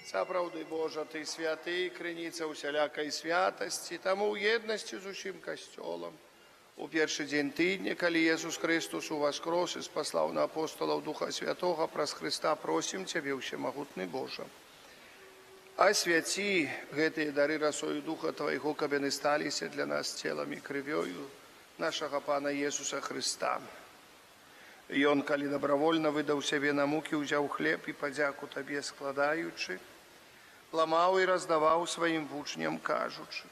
Сапраўды, Божа, Ты святый, крыніца усялякай святасці, таму ў еднасці з усім касцёлам. У першы дзень тыдня, калі Езус Христос уваскрос і спаслаў на апостолаў Духа Святога, праз Христа просім Цябе, усемагутны Божа. Асвяці гэтыя дары расою Духа Твайго, каб яны сталіся для нас целам і крывёю нашага Пана Езуса Христа. Ён, калі добровольна выдаў сябе на мукі, узяў хлеб і падзяку Табе складаючы, ламаў і раздаваў сваім вучням, кажучы: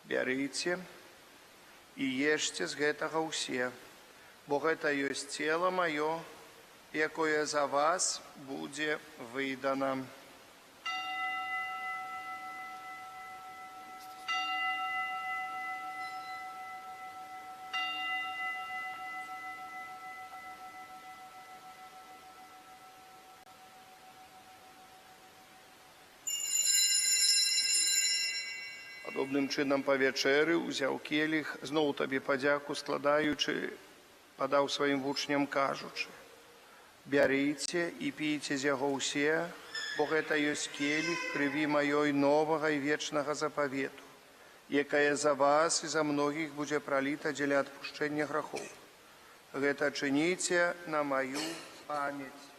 бярыце і ешце з гэтага ўсе, бо гэта ёсць цела маё, якое за вас будзе выдана. Падобным чынам па вячэры узяў келіх, зноў Табе падзяку складаючы, падаў сваім вучням, кажучы: бярыце і пійце з яго ўсе, бо гэта ёсць келіх крыві маёй новага і вечнага запавету, якая за вас і за многіх будзе праліта дзеля адпушчэння грахоў. Гэта чыніце на маю памяць.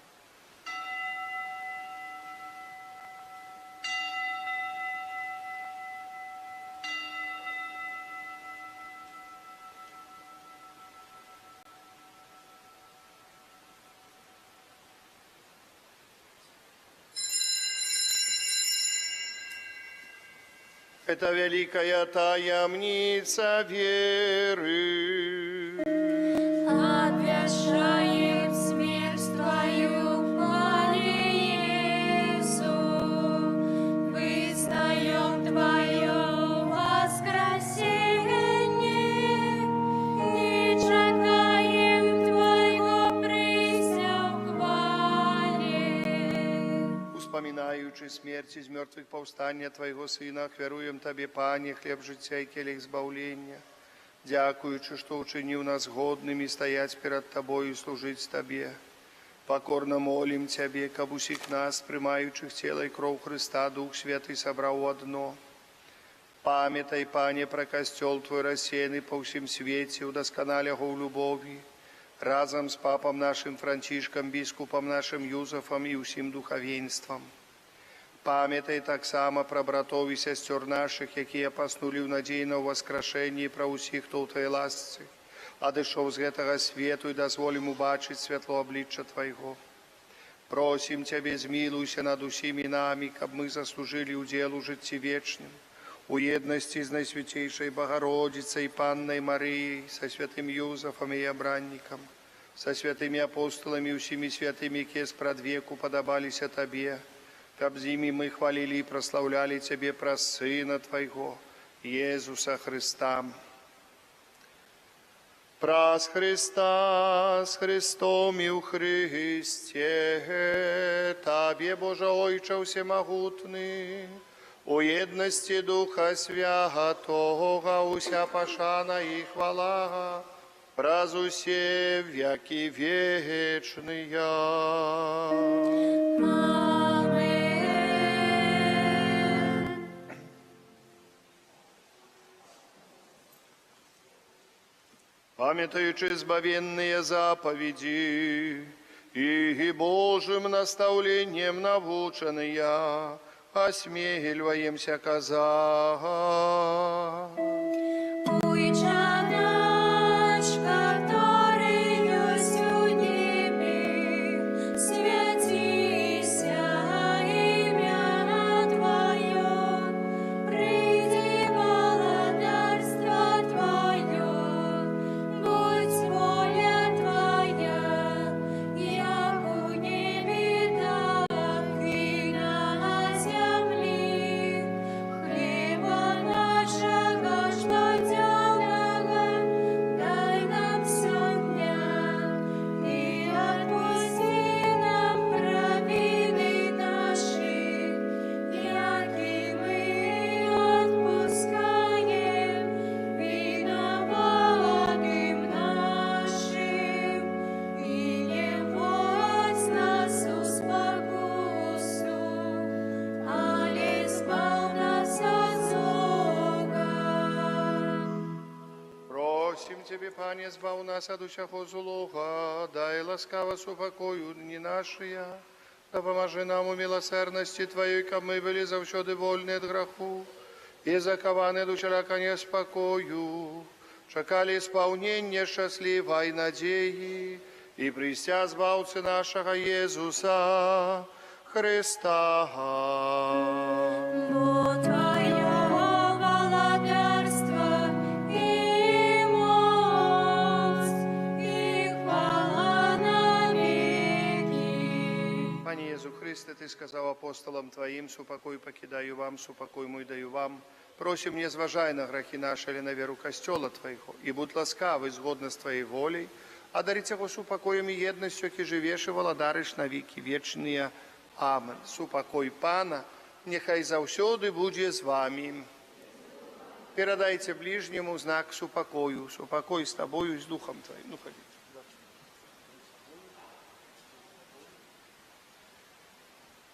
Это великая таямница веры. Обвящаем смерть Твою, Пане Иису, вызнаем Твое воскресение и чекаем Твоего прися в хвале. Успоминаючи смерть из мертвых повстання Твоего Сына, хверуем Тебе, Пане, хлеб життя и келих збавлення. Дякуючи, що учинив нас годными стоять перед Тобою и служить Тебе. Покорно молим Тебе, каб усіх нас, приймаючих тіло і кров Христа, Дух Святий собрав в одно. Пам'ятай, Пане, про костел Твой рассеянный по всем свете, удосконаля его в любови, разом с папом нашим Францишком, біскупом нашим Юзефом і усім духовенством. Пам'ятай так само про братов і сестер наших, які поснули в надії на воскрешення, і про усіх, хто у Твоїй ласці одійшов з гэтага свету, і дозволим убачить світло обличчя Твоего. Просим Тебе, змилуйся над усіми нами, каб ми заслужили удел у житті вечним, у єдності з Найсвятейшей Богородицей, Панной Марией, со святым Юзефом и обранником, со святыми апостолами и усіми святыми, які спрад веку подобалися Тебе, каб з ними мы хвалили и прославляли Тебе про Сына Твоего, Иисуса Христа. Прас Христа, с Христом и у Христе, Тебе, Боже Ойче всемогутный, у єдності Духа Святого, уся пошана и хвала, праз усе веки вечные. Памятаючи избавенные заповеди и Божьим наставлением навученные, осмеливаемся казать. Уйча наш, который есть у небе, святися имя Твое, приди благодарство Твое, будь воля Твоя, як у небе, так и на земле. Хлеба нашего ежедневного дай нам сегодня, и отпусти нам провины наши, яки мы отпускаем виноватым нашим, и не вводь нас в спокусу, але избав нас от злого. Просим Тебе, Пане, збав нас от усякого злого, дай ласкаво супокою дни наши, да поможи нам у милосердности Твоей, каб мы были завсёды вольны от греху, и закованы до всякого неспокою, чекали исполнения счастливой надеи, и прися збавцы нашего Иисуса Христа. Бо Твое владарство и моц, и хвала навеки. Пане Иисус Христе, Ты сказал апостолам Твоим, супокой покидаю вам, супокой мой даю вам. Просим, не зважай на грехи наши или на веру костела Твоего, и будь ласкавый, згодно с Твоей волей, а дарить его супокоем и едностью, ки живешь и владариш на веки вечные. Амен. Супокой Пана, нехай завсёды буде з вами. Передайте ближнему знак супокою. Супокой с тобою и с Духом Твоим. Ну, ходи.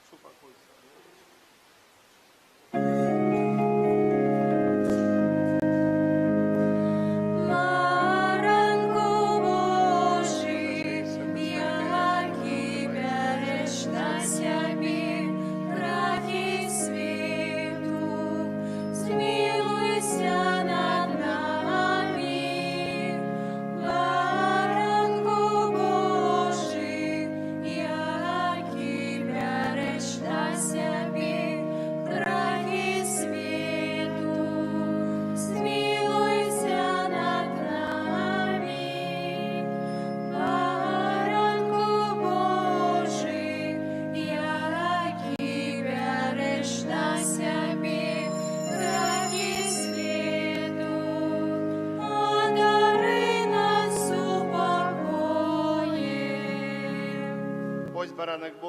Супокой. Маранку Божий, яки береш на себе грехи світу, змилуйся над нами.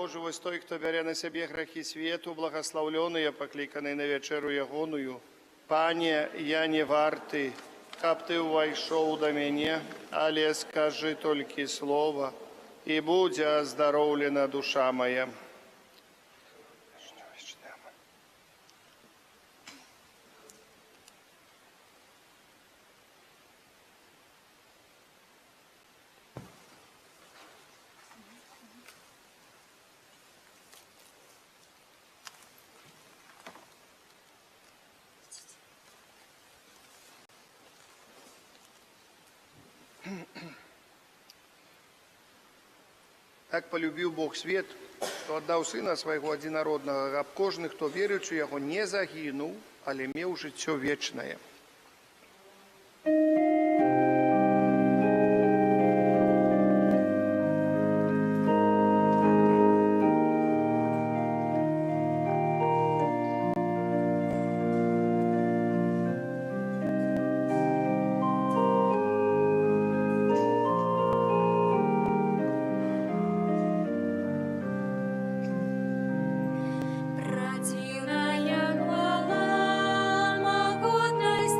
Божий, вось той, кто бере на себе грехи свету, благословленные, покликанные на вечеру ягоную. Пане, я не варты, каб ты увайшоў до мяне, але скажи только слово, и будь оздоровлена душа моя. Так полюбил Бог свет, что отдал Сына Своего Одинородного, раб кожны, хто веруючи Його, не загинув, але меў жыццё вечнае. Противная хвала, могутность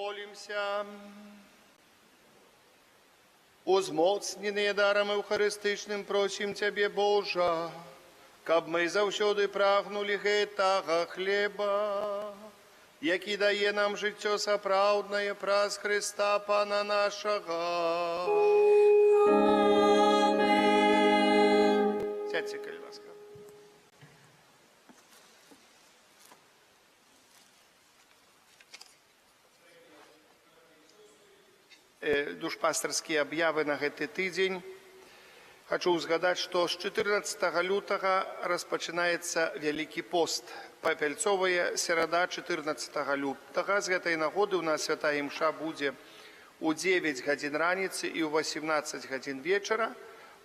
Помолимся. Узмоцненные даром Евхаристичным просим Тебе, Божа, каб мы заўсёды прагнули гэтага хлеба, які дае нам жыццё сапраўднае праз Христа Пана нашага. Сядьте, калі ласка. Душпастарскія аб'явы на гэты тыдзень. Хочу узгадаць, што з 14 лютага распачынаецца Вялікі пост. Папяльцовая серада 14 лютага. З гэтай нагоды у нас святая імша будзе у 9 гадзін раніцы і ў 18 гадзін вечара.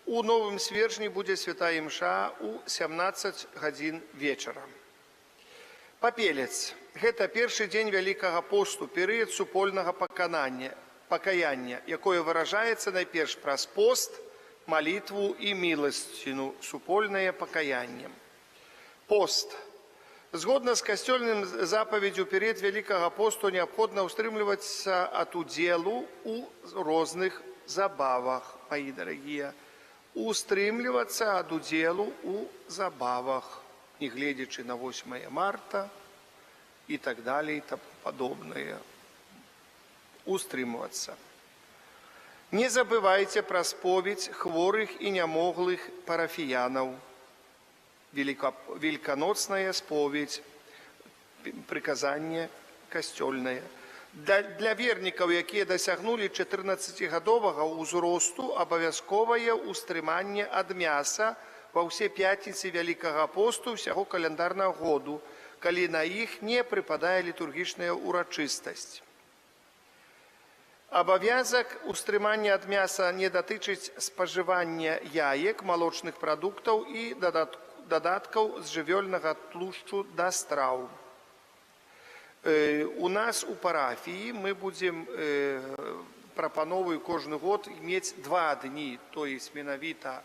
У Новым Свержні будзе святая імша у 17 гадзін вечара. Папелец. Гэта першы дзень Вялікага посту, перыяд супольнага пакаяння, якое выражаецца найперш праз пост, молитву и милостину, супольное покаяние. Пост. Згодно с костельным заповедью перед Великого посту необходимо устрымливаться от уделу у розных забавах, мои дорогие. Устрымливаться от уделу у забавах, не глядячи на 8 марта и так далее и тому подобное. Устрымываться. Не забывайте про споведь хворых и немоглых парафиянов. Великоносная споведь, приказание костельное. Для верников, якія досягнули 14-годового узросту, обовязковое устрымание от мяса во все пятницы Великого посту всего календарного году, коли на их не припадая литургичная урочистость. Абавязак устрымання ад мяса не датычыць спажывання яек, малочных прадуктаў і дадаткаў з жывёльнага тлушчу да страў. У нас у парафіі мы будзем прапановваю кожны год мець 2 дні, то есть менавіта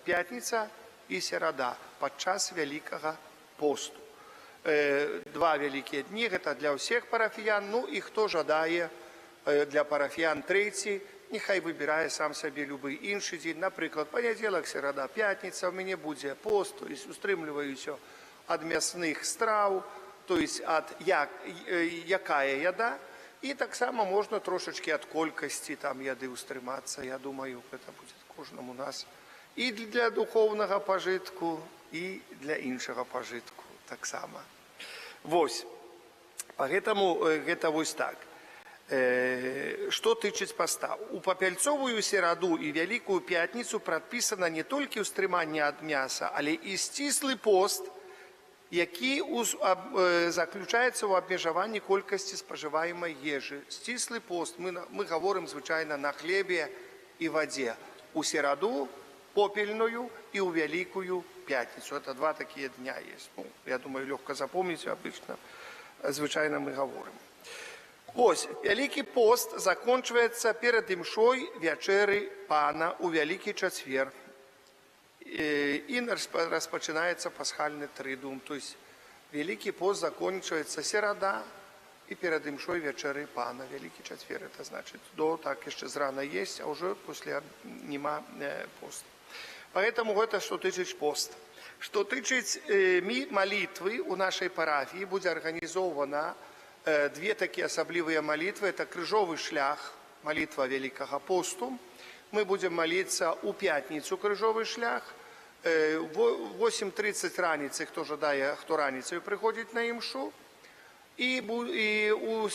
пятніца і серада падчас Вялікага посту. 2 вялікія дні, гэта для ўсіх парафіян, ну і хто жадае для парафіян трэці, нехай выбірае сам сабе любы іншы дзень. Напрыклад, панядзелак, серада, пятніца, у мяне будзе пост, то есть устрымліваюся ад мясных страў, то есть ад якая яда, і таксама можна трошачки ад колькасці там яды устрымацца. Я думаю, гэта будзе кожнаму нас і для духовнага пажытку, і для іншага пажытку таксама. Вось. Поэтому гэта вось так. Что тычыць поста. У папяльцовую сераду і Вялікую пятніцу прадпісана не толькі ўстрыманне ад мяса, але і сціслы пост, які заключаецца ў абмежаванні колькасці спажываемай ежы. Сціслы пост, мы гаворым звычайна на хлебе і вадзе. У сераду попельную і ў Вялікую пятніцу. Это 2 такія дня есть. Ну, я думаю, лёгка запомніць, обычно, звычайна мы гаворым. Ось, Вялікі пост закончваецца перад імшой вячэры Пана у Вялікі чацвер. І распачынаецца пасхальны трыдум. То есть Вялікі пост закончваецца серада і перад імшой вячэры Пана. Вялікі чацвер, это значит, так яшчэ зрана есть, а уже после нема пост. Поэтому гэта што тычыць пост. Што тычыць малітвы у нашай парафіі будзе арганізоўана 2 такія асаблівыя малітвы. Это крыжовы шлях, малітва Вялікага посту. Мы будем молиться у пятницу крыжовый шлях. В 8:30 раніцы, хто жадае, хто раніцаю приходить на імшу. І у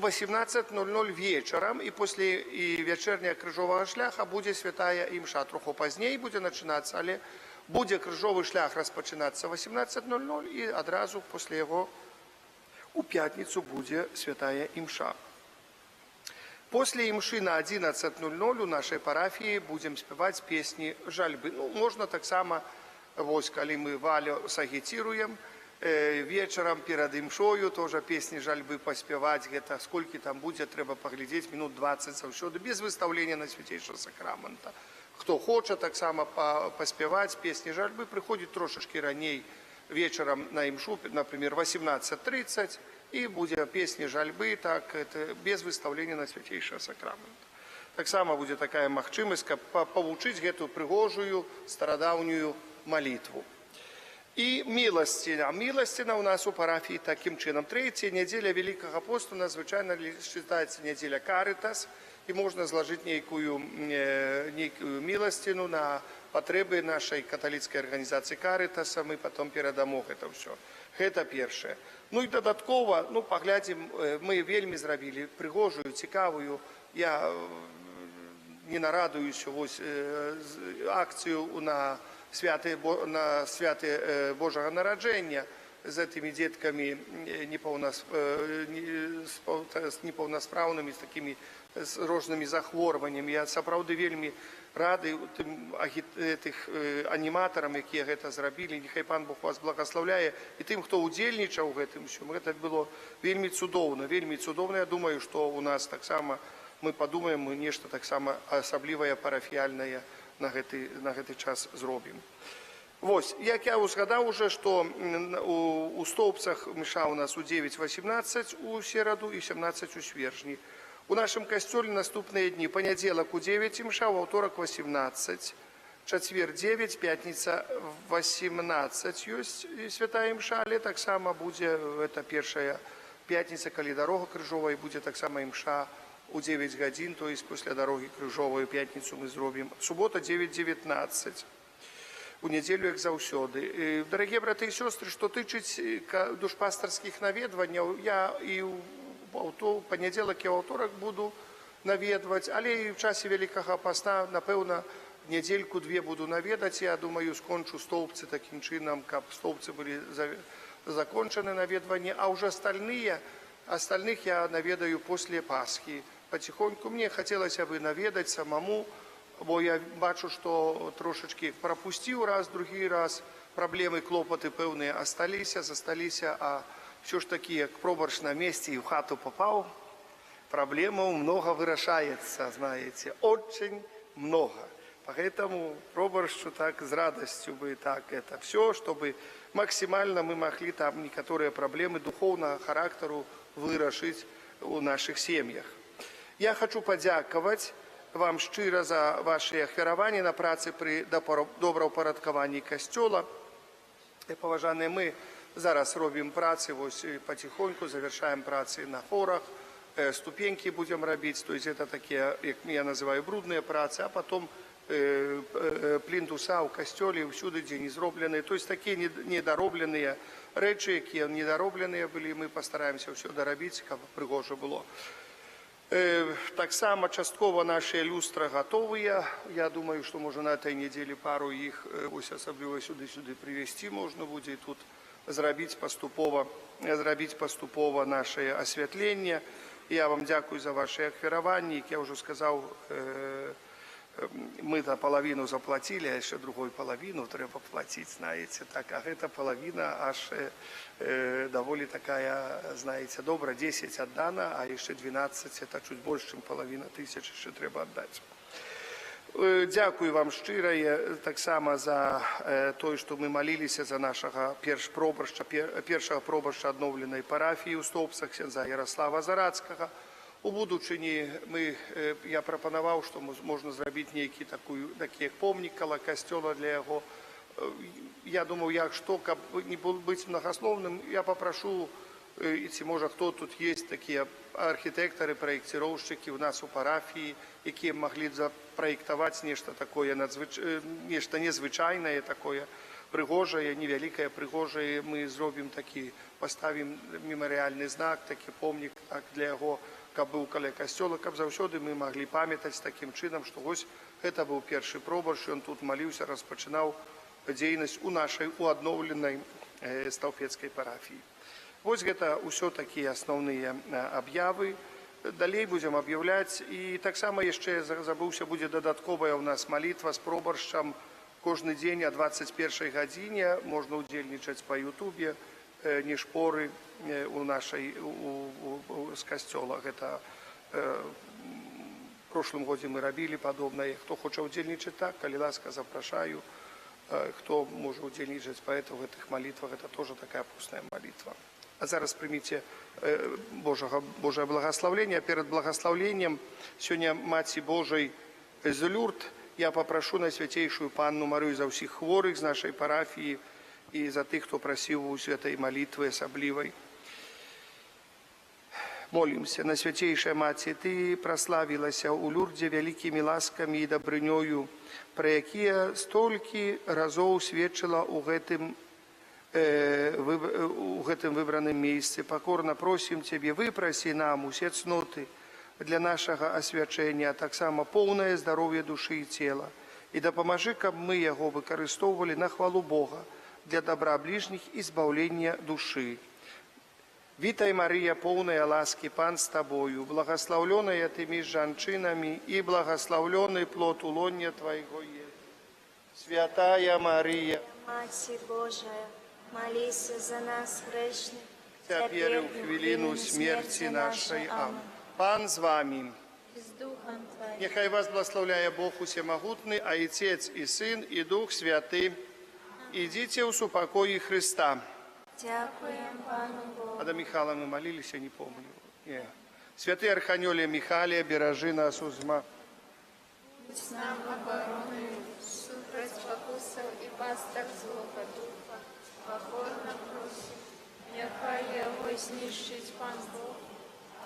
18:00 вечером, і після вечернього крыжового шляха буде святая імша. Трохи пазней буде починатися, але буде крыжовий шлях розпочинатися 18:00 і одразу після його у пятницу буде святая імша. После імши на 11:00 у нашей парафии будем спевать песни жальбы. Ну, можно так само, вось, коли мы Валю сагитируем, вечером перед імшою тоже песни жальбы поспевать, где-то сколько там будет, треба поглядеть, минут 20 завсёды, без выставления на святейшего сакрамента. Кто хочет так само поспевать песни жальбы, приходит трошечки раней вечером на імшу, например, 18:30, і будзе песні жальбы, так, это без выставлення на свяцейшага сакрамента. Таксама будзе такая магчымасць, каб павучыць гэтую прыгожую старадаўнюю малітву. І міласціна. Міласціна у нас у парафіі такім чынам. Трэцяя нядзеля Великага посту надзвычайна считаецца нядзеля Карытас, і можна злажыць нейкую міласціну на патрэбы нашай каталіцкай арганізацыі Карытаса, мы потом перадамо гэта ўсё. Гэта першае. Ну і дадаткова, паглядзім, мы вельмі зрабілі прыгожую, цікавую, я не нарадуюся, вось акцыю на святы Божага нараджэння з гэтымі дзеткамі непаўнаспраўнымі, з такімі з рознымі захворваннямі. Я сапраўды вельмі рады тым аніматарам, якія гэта зрабілі. Няхай Пан Бог вас благаслаўляе. І тым, хто ўдзельнічаў у гэтым усім, гэта было вельмі цудоўна, вельмі цудоўна. Я думаю, што у нас таксама мы падумаем, мы нешта таксама асаблівае парафіяльнае на гэты час зробім. Вось, як я узгадаў уже, што у Стоўбцах мша у нас у 9:18 у сераду і 17 у свержні. У нашым касцёле наступныя дні: панядзелак у 9 мша, у аўторак 18, чацвер 9, пятніца 18 ёсць святая мша, але таксама будзе гэта першая пятніца, калі дарога крыжовая, будзе таксама мша у 9 гадзін, то есть пасля дарогі крыжовай пятніцу мы зробім. Субота 9:19. У нядзелю, як заўсёды. Дарагія браты і сёстры, што тычыць душпастарскіх наведванняў, я і ў панядзелак і ў аўторак буду наведваць, але і ў часе Вялікага паста, напэўна, нядзельку-две буду наведаць. Я думаю, скончу Стоўбцы такім чынам, каб Стоўбцы былі закончаны наведванні, а ўжо остальных я наведаю после Пасхі. Потихоньку мне хацелася бы наведаць самому, бо я бачу, што трошачкі прапусціў раз, другі раз, праблемы, клопаты пэўныя засталіся, а ўсё ж такі, як пробарш на месте і ў хату попаў, праблемаў много вырашаецца, знаете, очень много. Поэтому пробаршчу так з радасцю бы так это все, чтобы максимально мы могли там некоторые проблемы духовного характеру вырашыць у наших сем'ях. Я хочу падзякаваць вам шчыра за ваши ахвяраванні на працы пры добраўпарадкаванні касцёла. Паважаныя, мы зараз робім працы, вось потихоньку завершаем працы на хорах, ступеньки будем рабіць, то есть это такие, як я называю, брудные працы, а потом плінтуса ў касцёле ўсюды, дзе не зробленыя, то есть такие недаробленыя рэчы, якія недаробленыя былі, мы пастараемся ўсё дарабіць, каб прыгожа было. Таксама часткова наши люстра готовыя. Я думаю, што можа на этой недзелі пару іх асабліва сюды прывезці можна будзе, тут зрабіць паступова наше асвятленне. Я вам дзякую за ваши ахвяраванні. Як я ўжо сказаў, мы половину заплатили, а еще другую половину трэба платить, знаете, так, а эта половина аж довольно такая, знаете, добра, 10 отдана, а еще 12, это чуть больше, чем половина тысяч еще трэба отдать. Дякую вам шчырае таксама за то, что мы молились за нашего першага пробаршча адноўленай парафіі ў Стоўбцах, ксяндза Ярослава Зарацкага. У будучыні я прапанаваў, што можна зрабіць нейкі такі помнік каля касцёла для яго. Я думаю, каб не быць мнагаслоўным, я папрашу, ці можа хто тут есть такія архітэктары, праекціроўшчыкі ў нас у парафіі, якія маглі запраектаваць нешта такое, нешта незвычайнае, такое прыгожае, невялікае, прыгожае. Мы зробім такі, паставім мемарыяльны знак, такі помнік для яго, каб быў каля касцёла, каб заўсёды мы маглі памятаць такім чынам, што вось гэта быў першы пробаршч, ён тут маліўся, распачынаў дзейнасць у нашай адноўленай стаўпецкай парафіі. Вось гэта ўсё такія асноўныя аб'явы. Далей будзем аб'яўляць. І таксама яшчэ забыўся, будзе дадатковая ў нас малітва з пробаршчам кожны дзень о 21 гадзіне. Можна ўдзельнічаць па ютубе, не шпоры з касцёла. Гэта в прошлым годзе мы рабілі падобнае. Хто хоча ўдзельнічаць, так, калі ласка, запрашаю. Хто можа ўдзельнічаць па гэтых малітвах, гэта тоже такая пустая малітва. А зараз прыміце Божае благословение. Перед благословением сегодня Маці Божай з Люрд я попрошу Найсвятейшую Панну Марию за всіх хворих з нашої парафії і за тих, хто просив у святой молитвы особливой. Молимся, Найсвятейшая Маці, Ты прославилася у Люрде великими ласками и добрынёю, про якія столькі разоў сведчила у гэтым выбраным месцы. Покорно просим Тебе, выпроси нам усе цноты для нашага асвячэння, а таксама поўнае здароўе душы і цела. І дапамажы, каб мы яго выкарыстоўвалі на хвалу Бога, для добра ближних и избавления души. Витай, Мария, полная ласки, Пан с Тобою, благословленная Ты между женщинами, и благословленный плод улонья Твоего есть. Святая Мария, Матерь Божия, молись за нас грешных, теперь в хвилину смерти нашей. Аминь. Пан с вами. с Духом Твоим. Нехай вас благословляє Бог Усемогутний, а Отец и Сын, и Дух Святый. Идите в супокое Христа. Дякуем Пану Богу. А до Михала мы молились, я не помню. Не. Святый Арханёле Михалия, бережи нас у зма. Будь нам обороною, супроть покусов и пасток злого духа, покорно просим, нехай его знищить Пан Бог,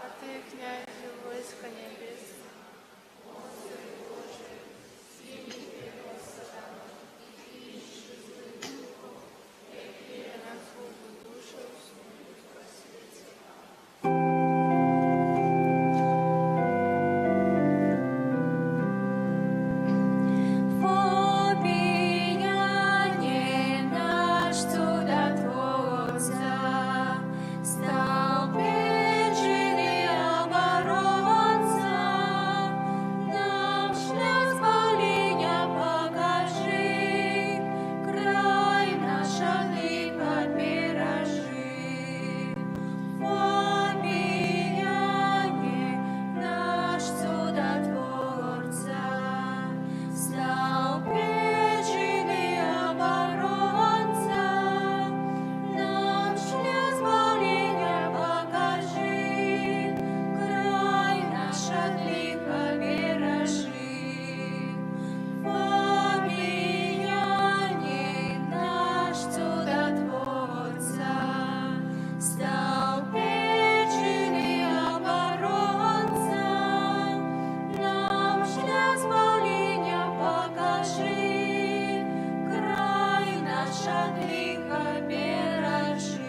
а Ты, князю войска небес, Господи Боже, силы первого сатана, и ищи злых духов, якие на злобу душу усунуть во свете. Побияне наш чудотворца, стал прежний оборонца, нам шлях спаления покажи, край наш от лика бережи. Побияне наш чудотворца, стал прежний оборонца, нам шлях спаления покажи, край наш от лика бережи. Побияне наш чудотворца, стал прежний оборонца, нам шлях спаления покажи, край наш от лиха бережи.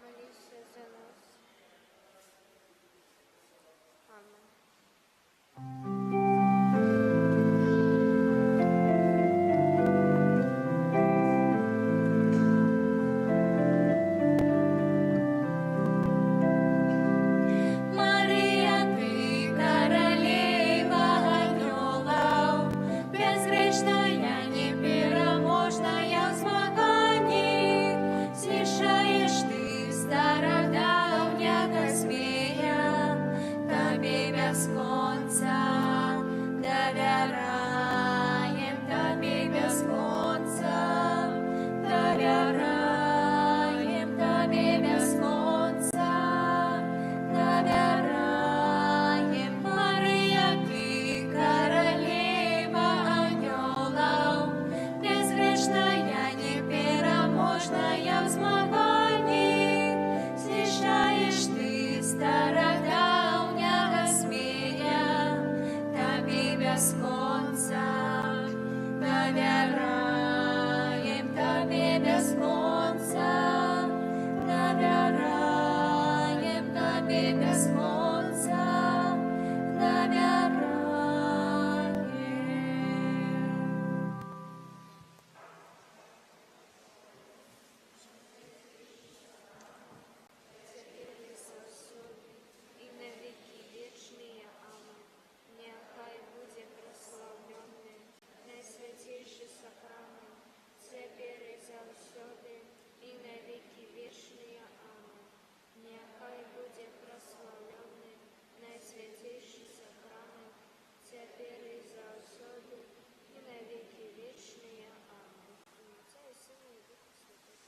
Молися за нас. Аминь. Мария, Ты королева ангелов, безгрешная, непереможная в змагании, снішаєш Ты стародавняга змея, Тобі без конца довіраєм, Тобі без конца довіраєм, Тобі без конца довіраєм. Мария, Ты королева ангелов, безгрешная, непереможная в змагании, снішаєш Ты стародавняга змея, безмолвця намирає. И на веки вечные. Аминь. Нехай будет прославленный наисвятейший сакрамент, теперь и завсёды, и на веки вечные. Аминь. Нехай будет прославленный наисвятейший сакрамент, теперь и завсёды, и на веки вечные. Аминь. Отца и Сына и Духа Святого.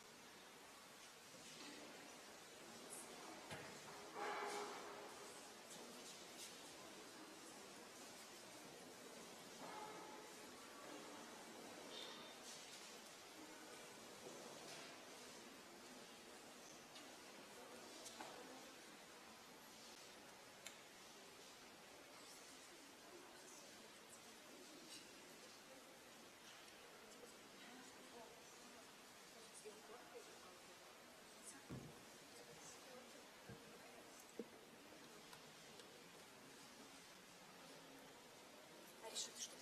Ариша, ты что